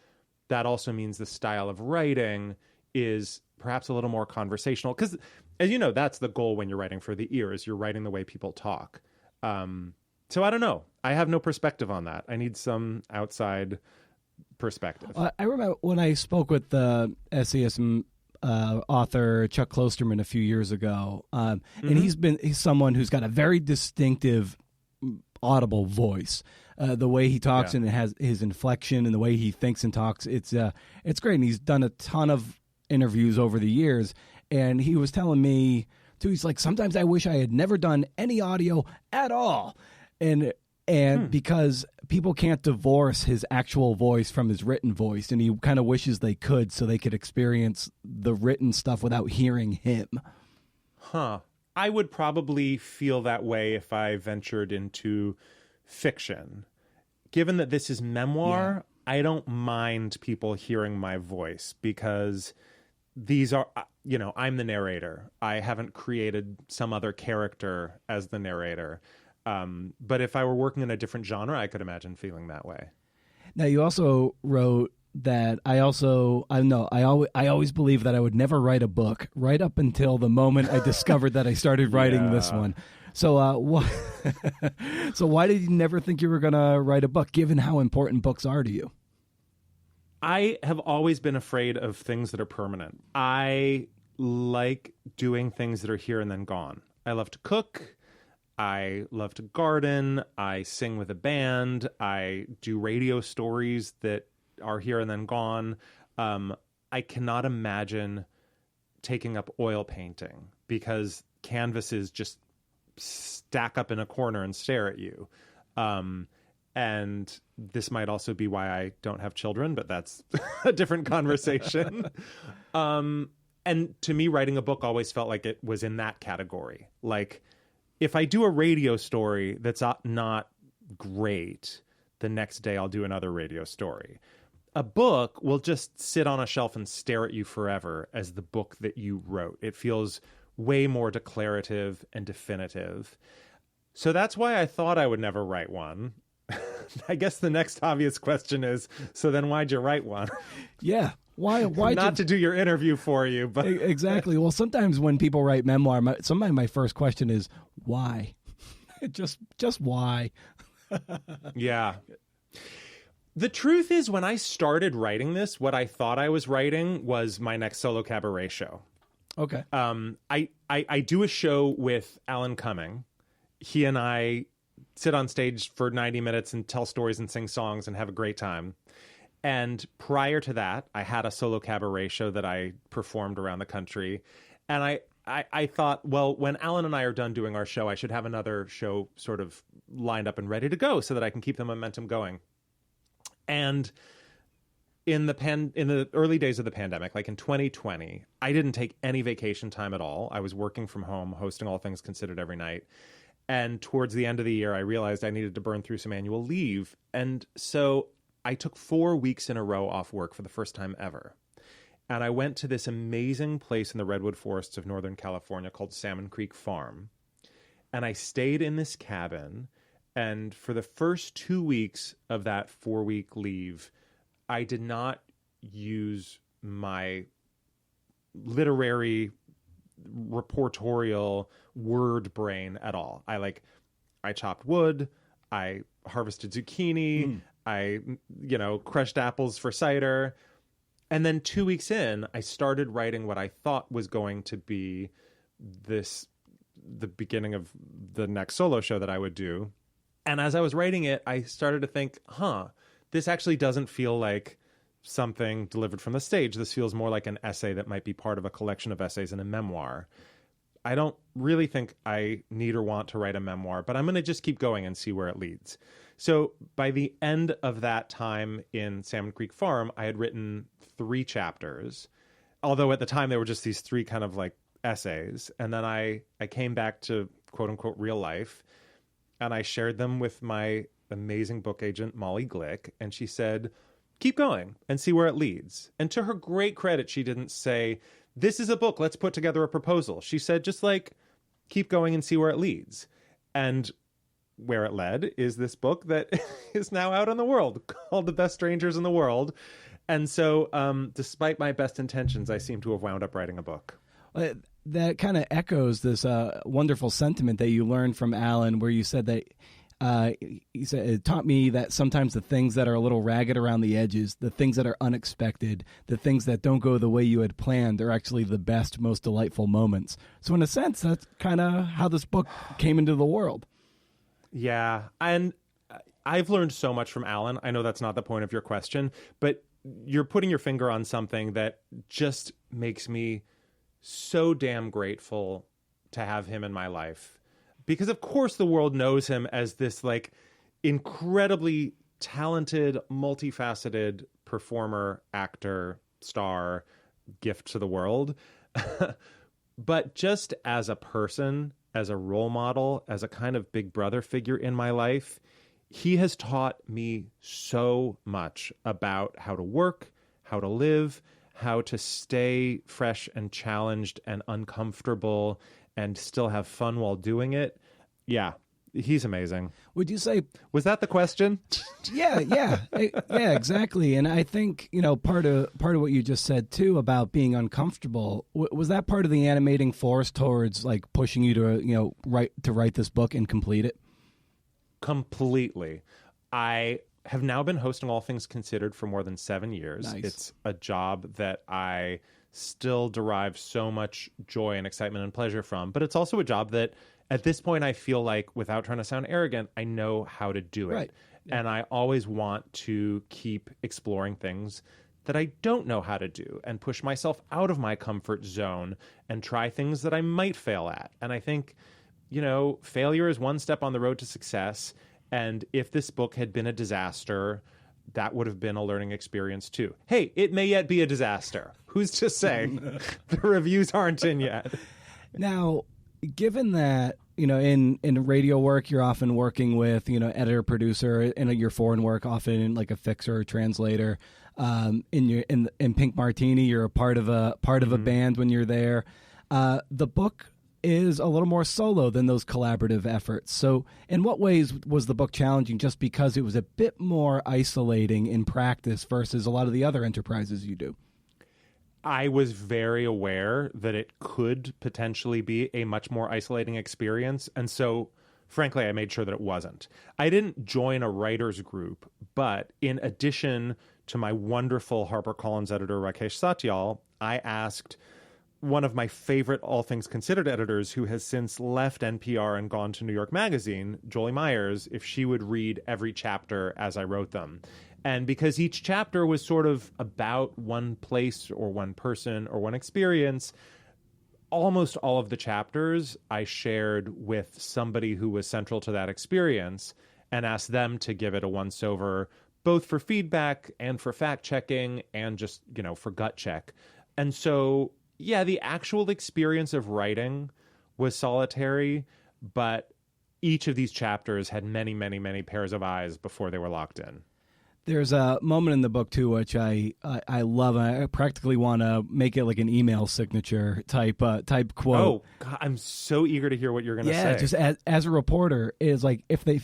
Speaker 2: that also means the style of writing is perhaps a little more conversational. Because, as you know, that's the goal when you're writing for the ear, is you're writing the way people talk. So I don't know. I have no perspective on that. I need some outside perspective.
Speaker 1: I remember when I spoke with the SESM author Chuck Klosterman a few years ago, and he's someone who's got a very distinctive audible voice. The way he talks and it has his inflection and the way he thinks and talks, it's great. And he's done a ton of interviews over the years, and he was telling me too, he's like, sometimes I wish I had never done any audio at all. And because people can't divorce his actual voice from his written voice, and he kind of wishes they could, so they could experience the written stuff without hearing him.
Speaker 2: Huh. I would probably feel that way if I ventured into fiction. Given that this is memoir, I don't mind people hearing my voice, because these are, I'm the narrator. I haven't created some other character as the narrator. But if I were working in a different genre, I could imagine feeling that way.
Speaker 1: Now, you also wrote that I always believed that I would never write a book, right up until the moment I discovered that I started writing this one. So, so why did you never think you were going to write a book, given how important books are to you?
Speaker 2: I have always been afraid of things that are permanent. I like doing things that are here and then gone. I love to cook. I love to garden. I sing with a band. I do radio stories that are here and then gone. I cannot imagine taking up oil painting, because canvases just stack up in a corner and stare at you. And this might also be why I don't have children, but that's a different conversation. And to me, writing a book always felt like it was in that category. Like, if I do a radio story that's not great, the next day I'll do another radio story. A book will just sit on a shelf and stare at you forever as the book that you wrote. It feels way more declarative and definitive. So that's why I thought I would never write one. I guess the next obvious question is, so then why'd you write one?
Speaker 1: Yeah. Why
Speaker 2: Not to do your interview for you, but
Speaker 1: exactly. Well, sometimes when people write memoir, my first question is why? just why?
Speaker 2: Yeah. The truth is, when I started writing this, what I thought I was writing was my next solo cabaret show.
Speaker 1: Okay.
Speaker 2: I do a show with Alan Cumming. He and I sit on stage for 90 minutes and tell stories and sing songs and have a great time. And prior to that, I had a solo cabaret show that I performed around the country. And I thought, well, when Alan and I are done doing our show, I should have another show sort of lined up and ready to go so that I can keep the momentum going. And in the early days of the pandemic, like in 2020, I didn't take any vacation time at all. I was working from home, hosting All Things Considered every night. And towards the end of the year, I realized I needed to burn through some annual leave. And so I took 4 weeks in a row off work for the first time ever. And I went to this amazing place in the redwood forests of Northern California called Salmon Creek Farm. And I stayed in this cabin. And for the first 2 weeks of that 4-week leave, I did not use my literary, reportorial word brain at all. I chopped wood. I harvested zucchini. I, crushed apples for cider. And then 2 weeks in, I started writing what I thought was going to be the beginning of the next solo show that I would do. And as I was writing it, I started to think, this actually doesn't feel like something delivered from the stage. This feels more like an essay that might be part of a collection of essays in a memoir. I don't really think I need or want to write a memoir, but I'm going to just keep going and see where it leads. So by the end of that time in Salmon Creek Farm, I had written 3 chapters, although at the time they were just these 3 kind of like essays. And then I came back to quote unquote real life, and I shared them with my amazing book agent, Molly Glick. And she said, keep going and see where it leads. And to her great credit, she didn't say, this is a book, let's put together a proposal. She said, just keep going and see where it leads. And where it led is this book that is now out in the world called The Best Strangers in the World. And so despite my best intentions, I seem to have wound up writing a book.
Speaker 1: That kind of echoes this wonderful sentiment that you learned from Alan, where you said that he said, it taught me that sometimes the things that are a little ragged around the edges, the things that are unexpected, the things that don't go the way you had planned are actually the best, most delightful moments. So in a sense, that's kind of how this book came into the world.
Speaker 2: Yeah. And I've learned so much from Alan. I know that's not the point of your question, but you're putting your finger on something that just makes me so damn grateful to have him in my life. Because of course the world knows him as this incredibly talented, multifaceted performer, actor, star, gift to the world. But just as a person, as a role model, as a kind of big brother figure in my life, he has taught me so much about how to work, how to live, how to stay fresh and challenged and uncomfortable and still have fun while doing it. Yeah, he's amazing.
Speaker 1: Would you say...
Speaker 2: Was that the question?
Speaker 1: Yeah, exactly. And I think, part of what you just said, too, about being uncomfortable, was that part of the animating force towards, pushing you to, write this book and complete it?
Speaker 2: Completely. I have now been hosting All Things Considered for more than 7 years.
Speaker 1: Nice.
Speaker 2: It's a job that I still derive so much joy and excitement and pleasure from, but it's also a job that at this point I feel like, without trying to sound arrogant, I know how to do it.
Speaker 1: Right.
Speaker 2: And I always want to keep exploring things that I don't know how to do and push myself out of my comfort zone and try things that I might fail at. And I think, failure is one step on the road to success. And if this book had been a disaster, that would have been a learning experience too. Hey, it may yet be a disaster. Who's to say? The reviews aren't in yet.
Speaker 1: Now, given that, in radio work, you're often working with, editor, producer, and your foreign work, often like a fixer or translator. In Pink Martini, you're a part of a band when you're there. The book is a little more solo than those collaborative efforts. So in what ways was the book challenging, just because it was a bit more isolating in practice versus a lot of the other enterprises you do?
Speaker 2: I was very aware that it could potentially be a much more isolating experience. And so, frankly, I made sure that it wasn't. I didn't join a writer's group, but in addition to my wonderful HarperCollins editor, Rakesh Satyal, I asked one of my favorite All Things Considered editors, who has since left NPR and gone to New York Magazine, Jolie Myers, if she would read every chapter as I wrote them. And because each chapter was sort of about one place or one person or one experience, almost all of the chapters I shared with somebody who was central to that experience and asked them to give it a once-over, both for feedback and for fact-checking and just, for gut check. And so, yeah, the actual experience of writing was solitary, but each of these chapters had many, many, many pairs of eyes before they were locked in.
Speaker 1: There's a moment in the book too, which I love. I practically want to make it like an email signature type quote.
Speaker 2: Oh, God, I'm so eager to hear what you're going to say.
Speaker 1: Yeah, just as a reporter, is like if they,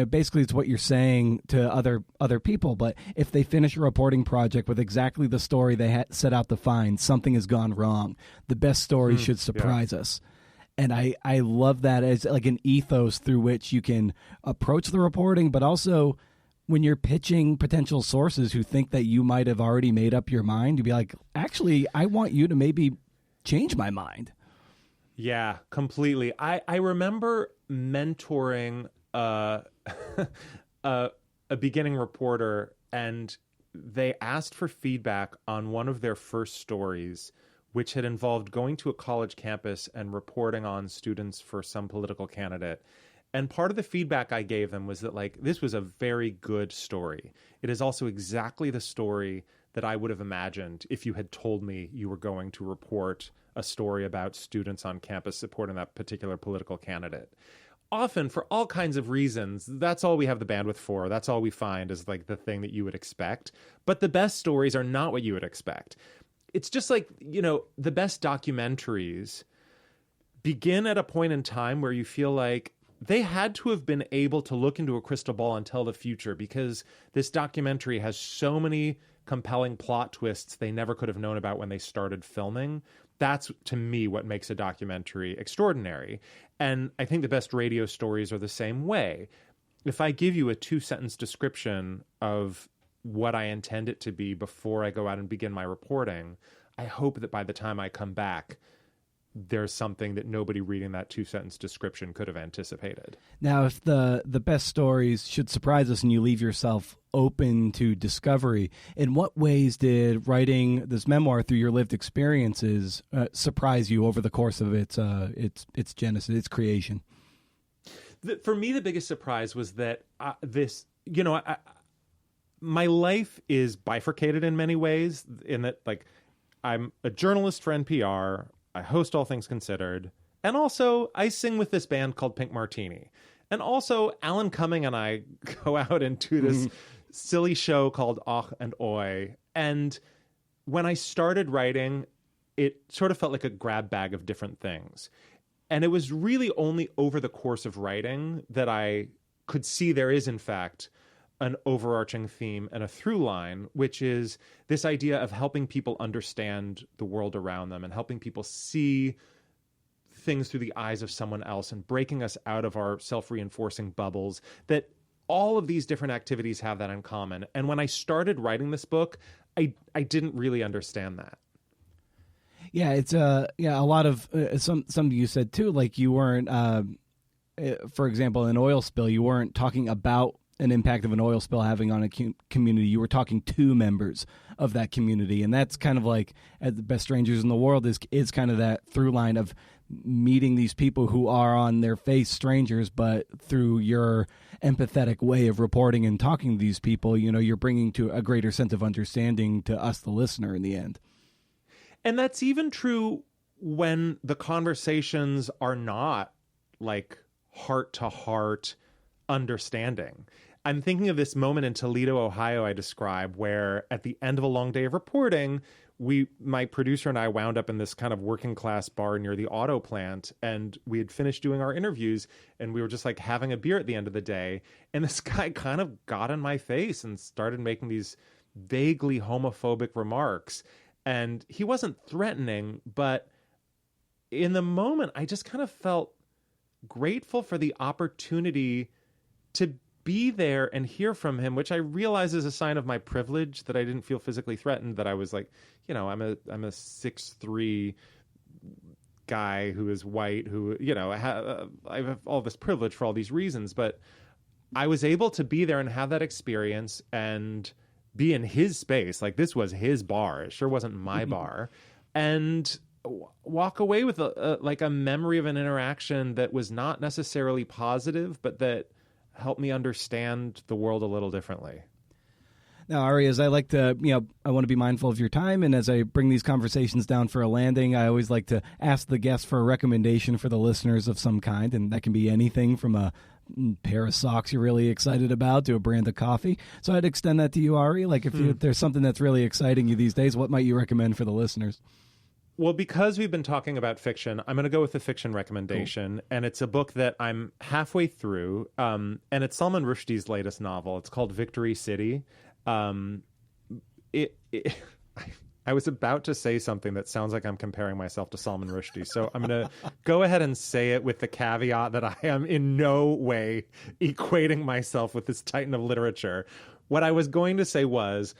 Speaker 1: basically it's what you're saying to other people. But if they finish a reporting project with exactly the story they set out to find, something has gone wrong. The best story should surprise us. And I love that as like an ethos through which you can approach the reporting, but also when you're pitching potential sources who think that you might have already made up your mind, you'd be like, actually, I want you to maybe change my mind.
Speaker 2: Yeah, completely. I remember mentoring a beginning reporter, and they asked for feedback on one of their first stories, which had involved going to a college campus and reporting on students for some political candidate. And part of the feedback I gave them was that, like, this was a very good story. It is also exactly the story that I would have imagined if you had told me you were going to report a story about students on campus supporting that particular political candidate. Often, for all kinds of reasons, that's all we have the bandwidth for. That's all we find is like the thing that you would expect. But the best stories are not what you would expect. It's just like, the best documentaries begin at a point in time where you feel like they had to have been able to look into a crystal ball and tell the future, because this documentary has so many compelling plot twists they never could have known about when they started filming. That's, to me, what makes a documentary extraordinary. And I think the best radio stories are the same way. If I give you a 2-sentence description of what I intend it to be before I go out and begin my reporting, I hope that by the time I come back, there's something that nobody reading that 2-sentence description could have anticipated.
Speaker 1: Now, if the best stories should surprise us and you leave yourself open to discovery, in what ways did writing this memoir through your lived experiences surprise you over the course of its genesis, its creation?
Speaker 2: For me, the biggest surprise was that my life is bifurcated in many ways, in that, like, I'm a journalist for NPR, I host All Things Considered, and also I sing with this band called Pink Martini. And also Alan Cumming and I go out and do this silly show called Och and Oi. And when I started writing, it sort of felt like a grab bag of different things. And it was really only over the course of writing that I could see there is, in fact, an overarching theme and a through line, which is this idea of helping people understand the world around them and helping people see things through the eyes of someone else and breaking us out of our self-reinforcing bubbles, that all of these different activities have that in common. And when I started writing this book, I didn't really understand that.
Speaker 1: Yeah, it's a lot of some you said too, like you weren't, for example, an oil spill, you weren't talking about an impact of an oil spill having on a community. You were talking to members of that community, and that's kind of like the best strangers in the world is kind of that through line of meeting these people who are on their face strangers, but through your empathetic way of reporting and talking to these people, you're bringing to a greater sense of understanding to us, the listener, in the end.
Speaker 2: And that's even true when the conversations are not like heart to heart understanding. I'm thinking of this moment in Toledo, Ohio I describe, where at the end of a long day of reporting, my producer and I wound up in this kind of working class bar near the auto plant, and we had finished doing our interviews, and we were just like having a beer at the end of the day. And this guy kind of got in my face and started making these vaguely homophobic remarks. And he wasn't threatening, but in the moment, I just kind of felt grateful for the opportunity to be there and hear from him, which I realize is a sign of my privilege, that I didn't feel physically threatened, that I was like, I'm a 6'3" guy who is white, who, I have all this privilege for all these reasons, but I was able to be there and have that experience and be in his space. Like, this was his bar. It sure wasn't my bar. And walk away with a memory of an interaction that was not necessarily positive, but that helped me understand the world a little differently.
Speaker 1: Now, Ari, as I like to, I want to be mindful of your time, and as I bring these conversations down for a landing, I always like to ask the guests for a recommendation for the listeners of some kind, and that can be anything from a pair of socks you're really excited about to a brand of coffee. So I'd extend that to you, Ari. Like if there's something that's really exciting you these days, what might you recommend for the listeners?
Speaker 2: Well, because we've been talking about fiction, I'm going to go with a fiction recommendation. Cool. And it's a book that I'm halfway through. And it's Salman Rushdie's latest novel. It's called Victory City. I was about to say something that sounds like I'm comparing myself to Salman Rushdie. So I'm going to go ahead and say it with the caveat that I am in no way equating myself with this titan of literature. What I was going to say was,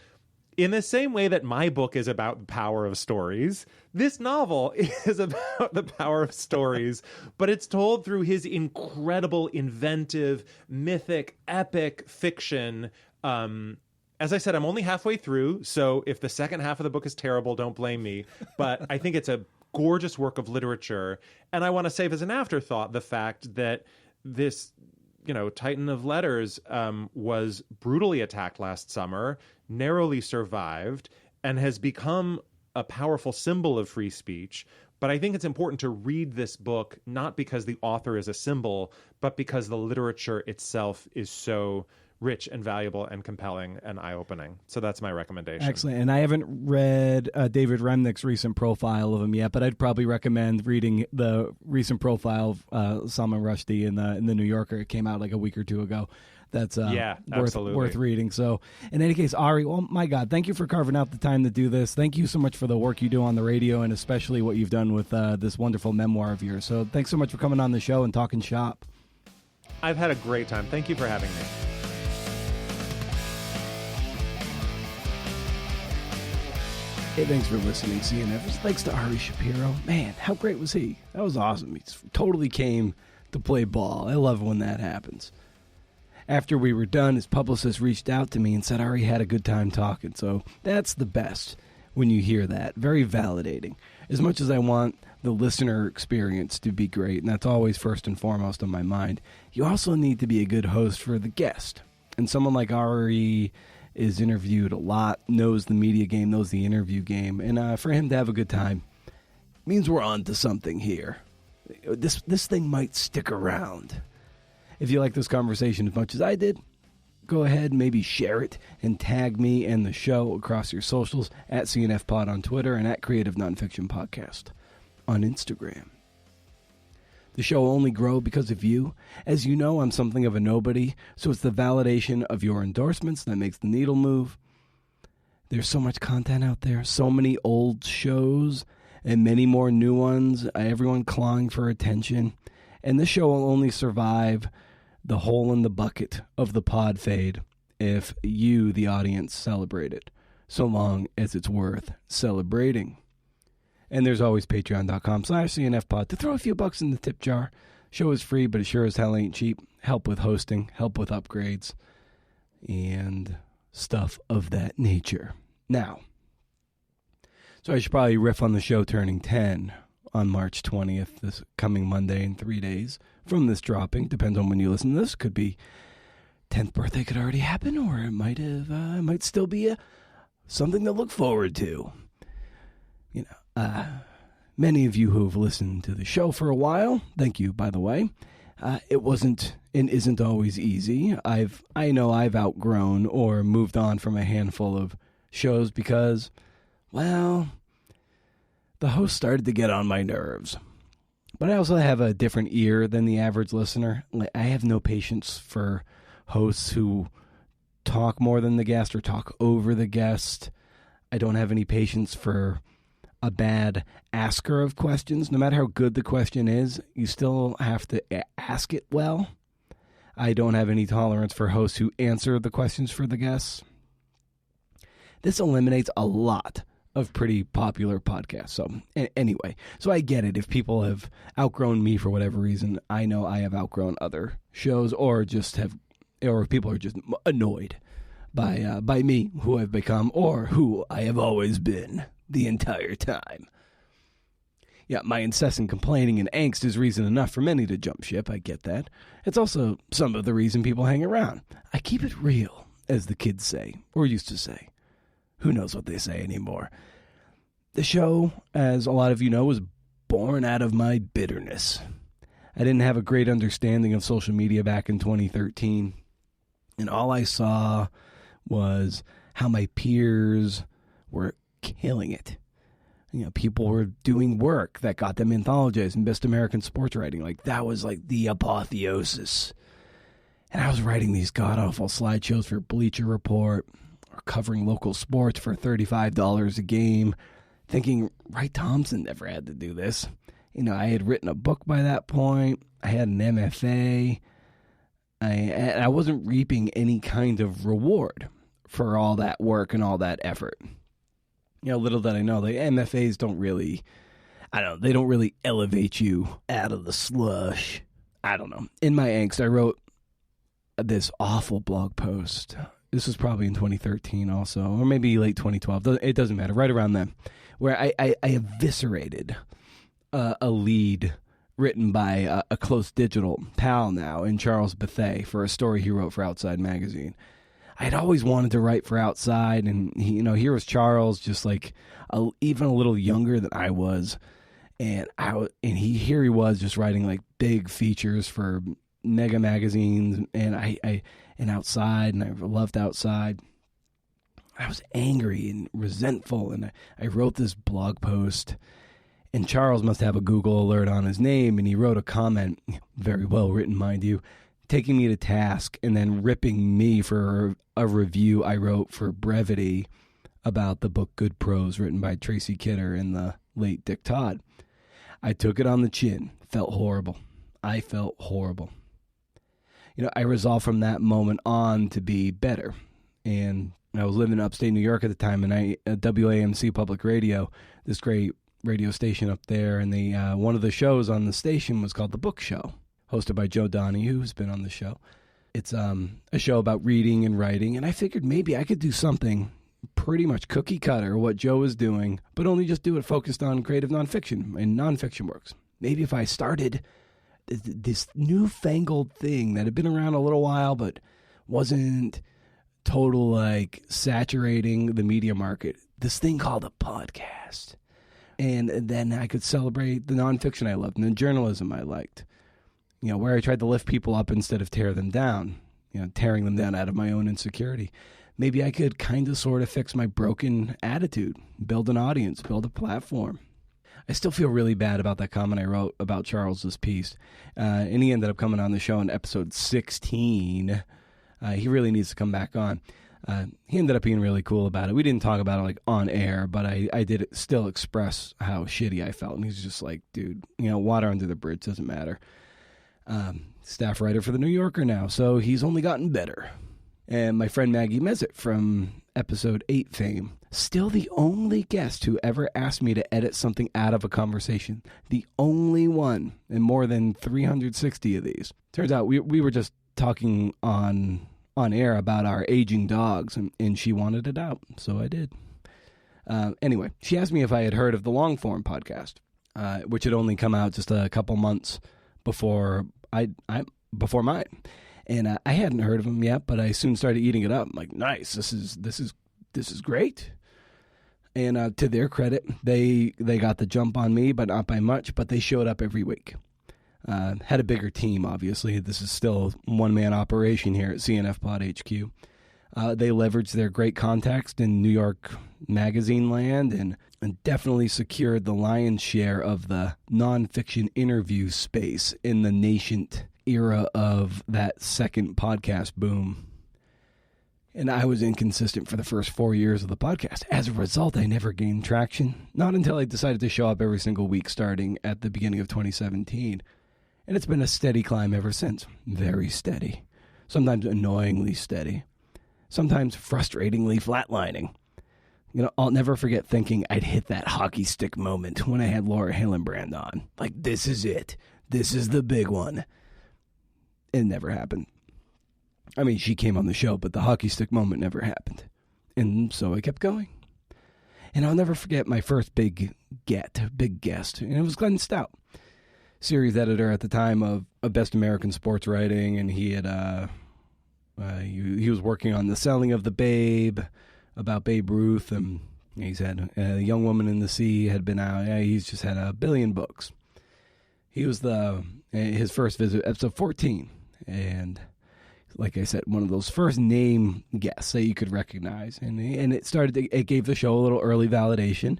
Speaker 2: in the same way that my book is about the power of stories, this novel is about the power of stories, but it's told through his incredible, inventive, mythic, epic fiction. As I said, I'm only halfway through, so if the second half of the book is terrible, don't blame me. But I think it's a gorgeous work of literature. And I want to save as an afterthought the fact that this, Titan of Letters was brutally attacked last summer, narrowly survived, and has become a powerful symbol of free speech. But I think it's important to read this book, not because the author is a symbol, but because the literature itself is so rich and valuable and compelling and eye-opening. So that's my recommendation.
Speaker 1: Excellent. And I haven't read David Remnick's recent profile of him yet, but I'd probably recommend reading the recent profile of Salman Rushdie in the New Yorker. It came out like a week or two ago. That's worth reading. So in any case, Ari, well, my God, thank you for carving out the time to do this. Thank you so much for the work you do on the radio and especially what you've done with this wonderful memoir of yours. So thanks so much for coming on the show and talking shop.
Speaker 2: I've had a great time. Thank you for having me.
Speaker 1: Hey, thanks for listening, CNF. Thanks to Ari Shapiro. Man, how great was he? That was awesome. He totally came to play ball. I love when that happens. After we were done, his publicist reached out to me and said Ari had a good time talking. So that's the best when you hear that. Very validating. As much as I want the listener experience to be great, and that's always first and foremost on my mind, you also need to be a good host for the guest. And someone like Ari is interviewed a lot, knows the media game, knows the interview game, and for him to have a good time means we're on to something here. This thing might stick around. If you like this conversation as much as I did, go ahead, maybe share it, and tag me and the show across your socials at CNF Pod on Twitter and at Creative Nonfiction Podcast on Instagram. The show will only grow because of you. As you know, I'm something of a nobody, so it's the validation of your endorsements that makes the needle move. There's so much content out there, so many old shows, and many more new ones, everyone clawing for attention. And this show will only survive the hole in the bucket of the pod fade if you, the audience, celebrate it, so long as it's worth celebrating. And there's always patreon.com/CNFpod to throw a few bucks in the tip jar. Show is free, but it sure as hell ain't cheap. Help with hosting, help with upgrades, and stuff of that nature. Now, so I should probably riff on the show turning 10 on March 20th, this coming Monday in 3 days from this dropping. Depends on when you listen to this. Could be 10th birthday could already happen, or it might still be something to look forward to. Many of you who have listened to the show for a while, thank you, by the way. It wasn't and isn't always easy. I know I've outgrown or moved on from a handful of shows because, well, the host started to get on my nerves. But I also have a different ear than the average listener. I have no patience for hosts who talk more than the guest or talk over the guest. I don't have any patience for a bad asker of questions. No matter how good the question is, you still have to ask it well. I don't have any tolerance for hosts who answer the questions for the guests. This eliminates a lot of pretty popular podcasts. So anyway, so I get it. If people have outgrown me for whatever reason, I know I have outgrown other shows, or people are just annoyed by me, who I've become, or who I have always been the entire time. Yeah, my incessant complaining and angst is reason enough for many to jump ship. I get that. It's also some of the reason people hang around. I keep it real, as the kids say, or used to say. Who knows what they say anymore? The show, as a lot of you know, was born out of my bitterness. I didn't have a great understanding of social media back in 2013. And all I saw was how my peers were killing it. You know, people were doing work that got them anthologized in Best American Sports Writing. Like, that was like the apotheosis. And I was writing these god-awful slideshows for Bleacher Report or covering local sports for $35 a game, thinking Wright Thompson never had to do this. You know, I had written a book by that point. I had an MFA. I wasn't reaping any kind of reward for all that work and all that effort. You know, little did I know, the MFAs don't really, they don't really elevate you out of the slush. I don't know. In my angst, I wrote this awful blog post. This was probably in 2013 also, or maybe late 2012. It doesn't matter, right around then, where I eviscerated a lead written by a close digital pal now in Charles Bethea for a story he wrote for Outside Magazine. I had always wanted to write for Outside, and here was Charles, just like even a little younger than I was, and he was just writing like big features for mega magazines, and Outside, and I loved Outside. I was angry and resentful, and I wrote this blog post. And Charles must have a Google alert on his name, and he wrote a comment, very well written, mind you, taking me to task and then ripping me for a review I wrote for Brevity about the book Good Prose, written by Tracy Kidder and the late Dick Todd. I took it on the chin. Felt horrible. I felt horrible. You know, I resolved from that moment on to be better. And I was living in upstate New York at the time, and WAMC Public Radio, this great radio station up there, and one of the shows on the station was called The Book Show, hosted by Joe Donahue, who's been on the show. It's a show about reading and writing, and I figured maybe I could do something pretty much cookie cutter what Joe was doing, but only just do it focused on creative nonfiction and nonfiction works. Maybe if I started this newfangled thing that had been around a little while but wasn't total like saturating the media market, this thing called a podcast. And then I could celebrate the nonfiction I loved and the journalism I liked, where I tried to lift people up instead of tear them down, tearing them down out of my own insecurity. Maybe I could kind of sort of fix my broken attitude, build an audience, build a platform. I still feel really bad about that comment I wrote about Charles's piece. And he ended up coming on the show in episode 16. He really needs to come back on. He ended up being really cool about it. We didn't talk about it like on air, but I did still express how shitty I felt. And he's just like, dude, water under the bridge doesn't matter. Staff writer for the New Yorker now, so he's only gotten better. And my friend Maggie Mezet from episode 8 fame, still the only guest who ever asked me to edit something out of a conversation. The only one in more than 360 of these. Turns out we were just talking on air about our aging dogs, and she wanted it out, so I did. Anyway, she asked me if I had heard of the Longform podcast, which had only come out just a couple months before mine. And I hadn't heard of them yet, but I soon started eating it up. I'm like, nice, this is great. And to their credit, they got the jump on me, but not by much. But they showed up every week. Had a bigger team, obviously. This is still a one-man operation here at CNF Pod HQ. They leveraged their great contacts in New York magazine land and definitely secured the lion's share of the nonfiction interview space in the nascent era of that second podcast boom. And I was inconsistent for the first 4 years of the podcast. As a result, I never gained traction, not until I decided to show up every single week starting at the beginning of 2017. And it's been a steady climb ever since. Very steady. Sometimes annoyingly steady. Sometimes frustratingly flatlining. I'll never forget thinking I'd hit that hockey stick moment when I had Laura Hillenbrand on. Like, this is it. This is the big one. It never happened. I mean, she came on the show, but the hockey stick moment never happened. And so I kept going. And I'll never forget my first big guest, and it was Glenn Stout, series editor at the time of Best American Sports Writing, and he had he was working on The Selling of the Babe, about Babe Ruth, and he's had A Young Woman in the Sea had been out. He's just had a billion books. He was the His first visit, episode 14. And like I said, one of those first name guests that you could recognize. And it gave the show a little early validation.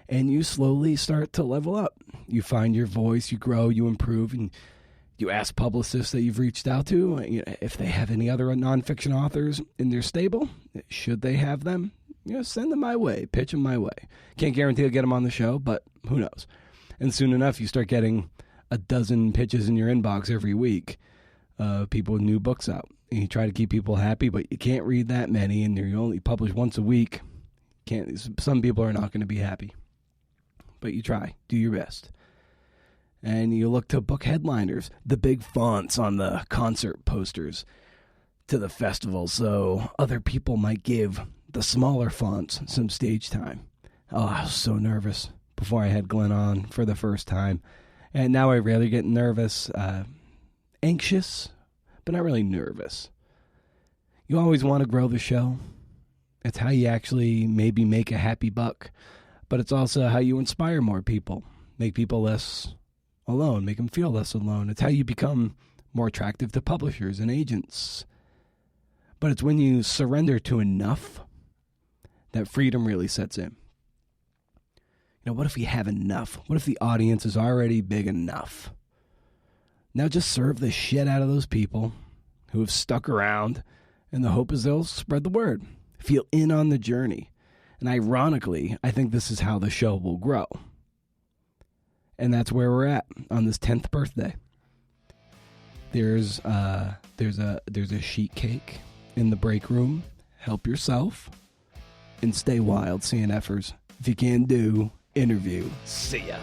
Speaker 1: And you slowly start to level up. You find your voice, you grow, you improve, and you ask publicists that you've reached out to if they have any other nonfiction authors in their stable. Should they have them? Send them my way, pitch them my way. Can't guarantee I'll get them on the show, but who knows? And soon enough, you start getting a dozen pitches in your inbox every week. People with new books out. And you try to keep people happy, but you can't read that many, and you only publish once a week. Some people are not going to be happy. But you try. Do your best. And you look to book headliners, the big fonts on the concert posters to the festival, so other people might give the smaller fonts some stage time. Oh, I was so nervous before I had Glenn on for the first time. And now I rarely get nervous, anxious, but not really nervous. You always want to grow the show. It's how you actually maybe make a happy buck. But it's also how you inspire more people, make people less alone, make them feel less alone. It's how you become more attractive to publishers and agents. But it's when you surrender to enough that freedom really sets in. What if you have enough? What if the audience is already big enough? Now just serve the shit out of those people who have stuck around, and the hope is they'll spread the word, feel in on the journey. And ironically, I think this is how the show will grow. And that's where we're at on this 10th birthday. There's a sheet cake in the break room. Help yourself. And stay wild, CNFers. If you can do, interview. See ya.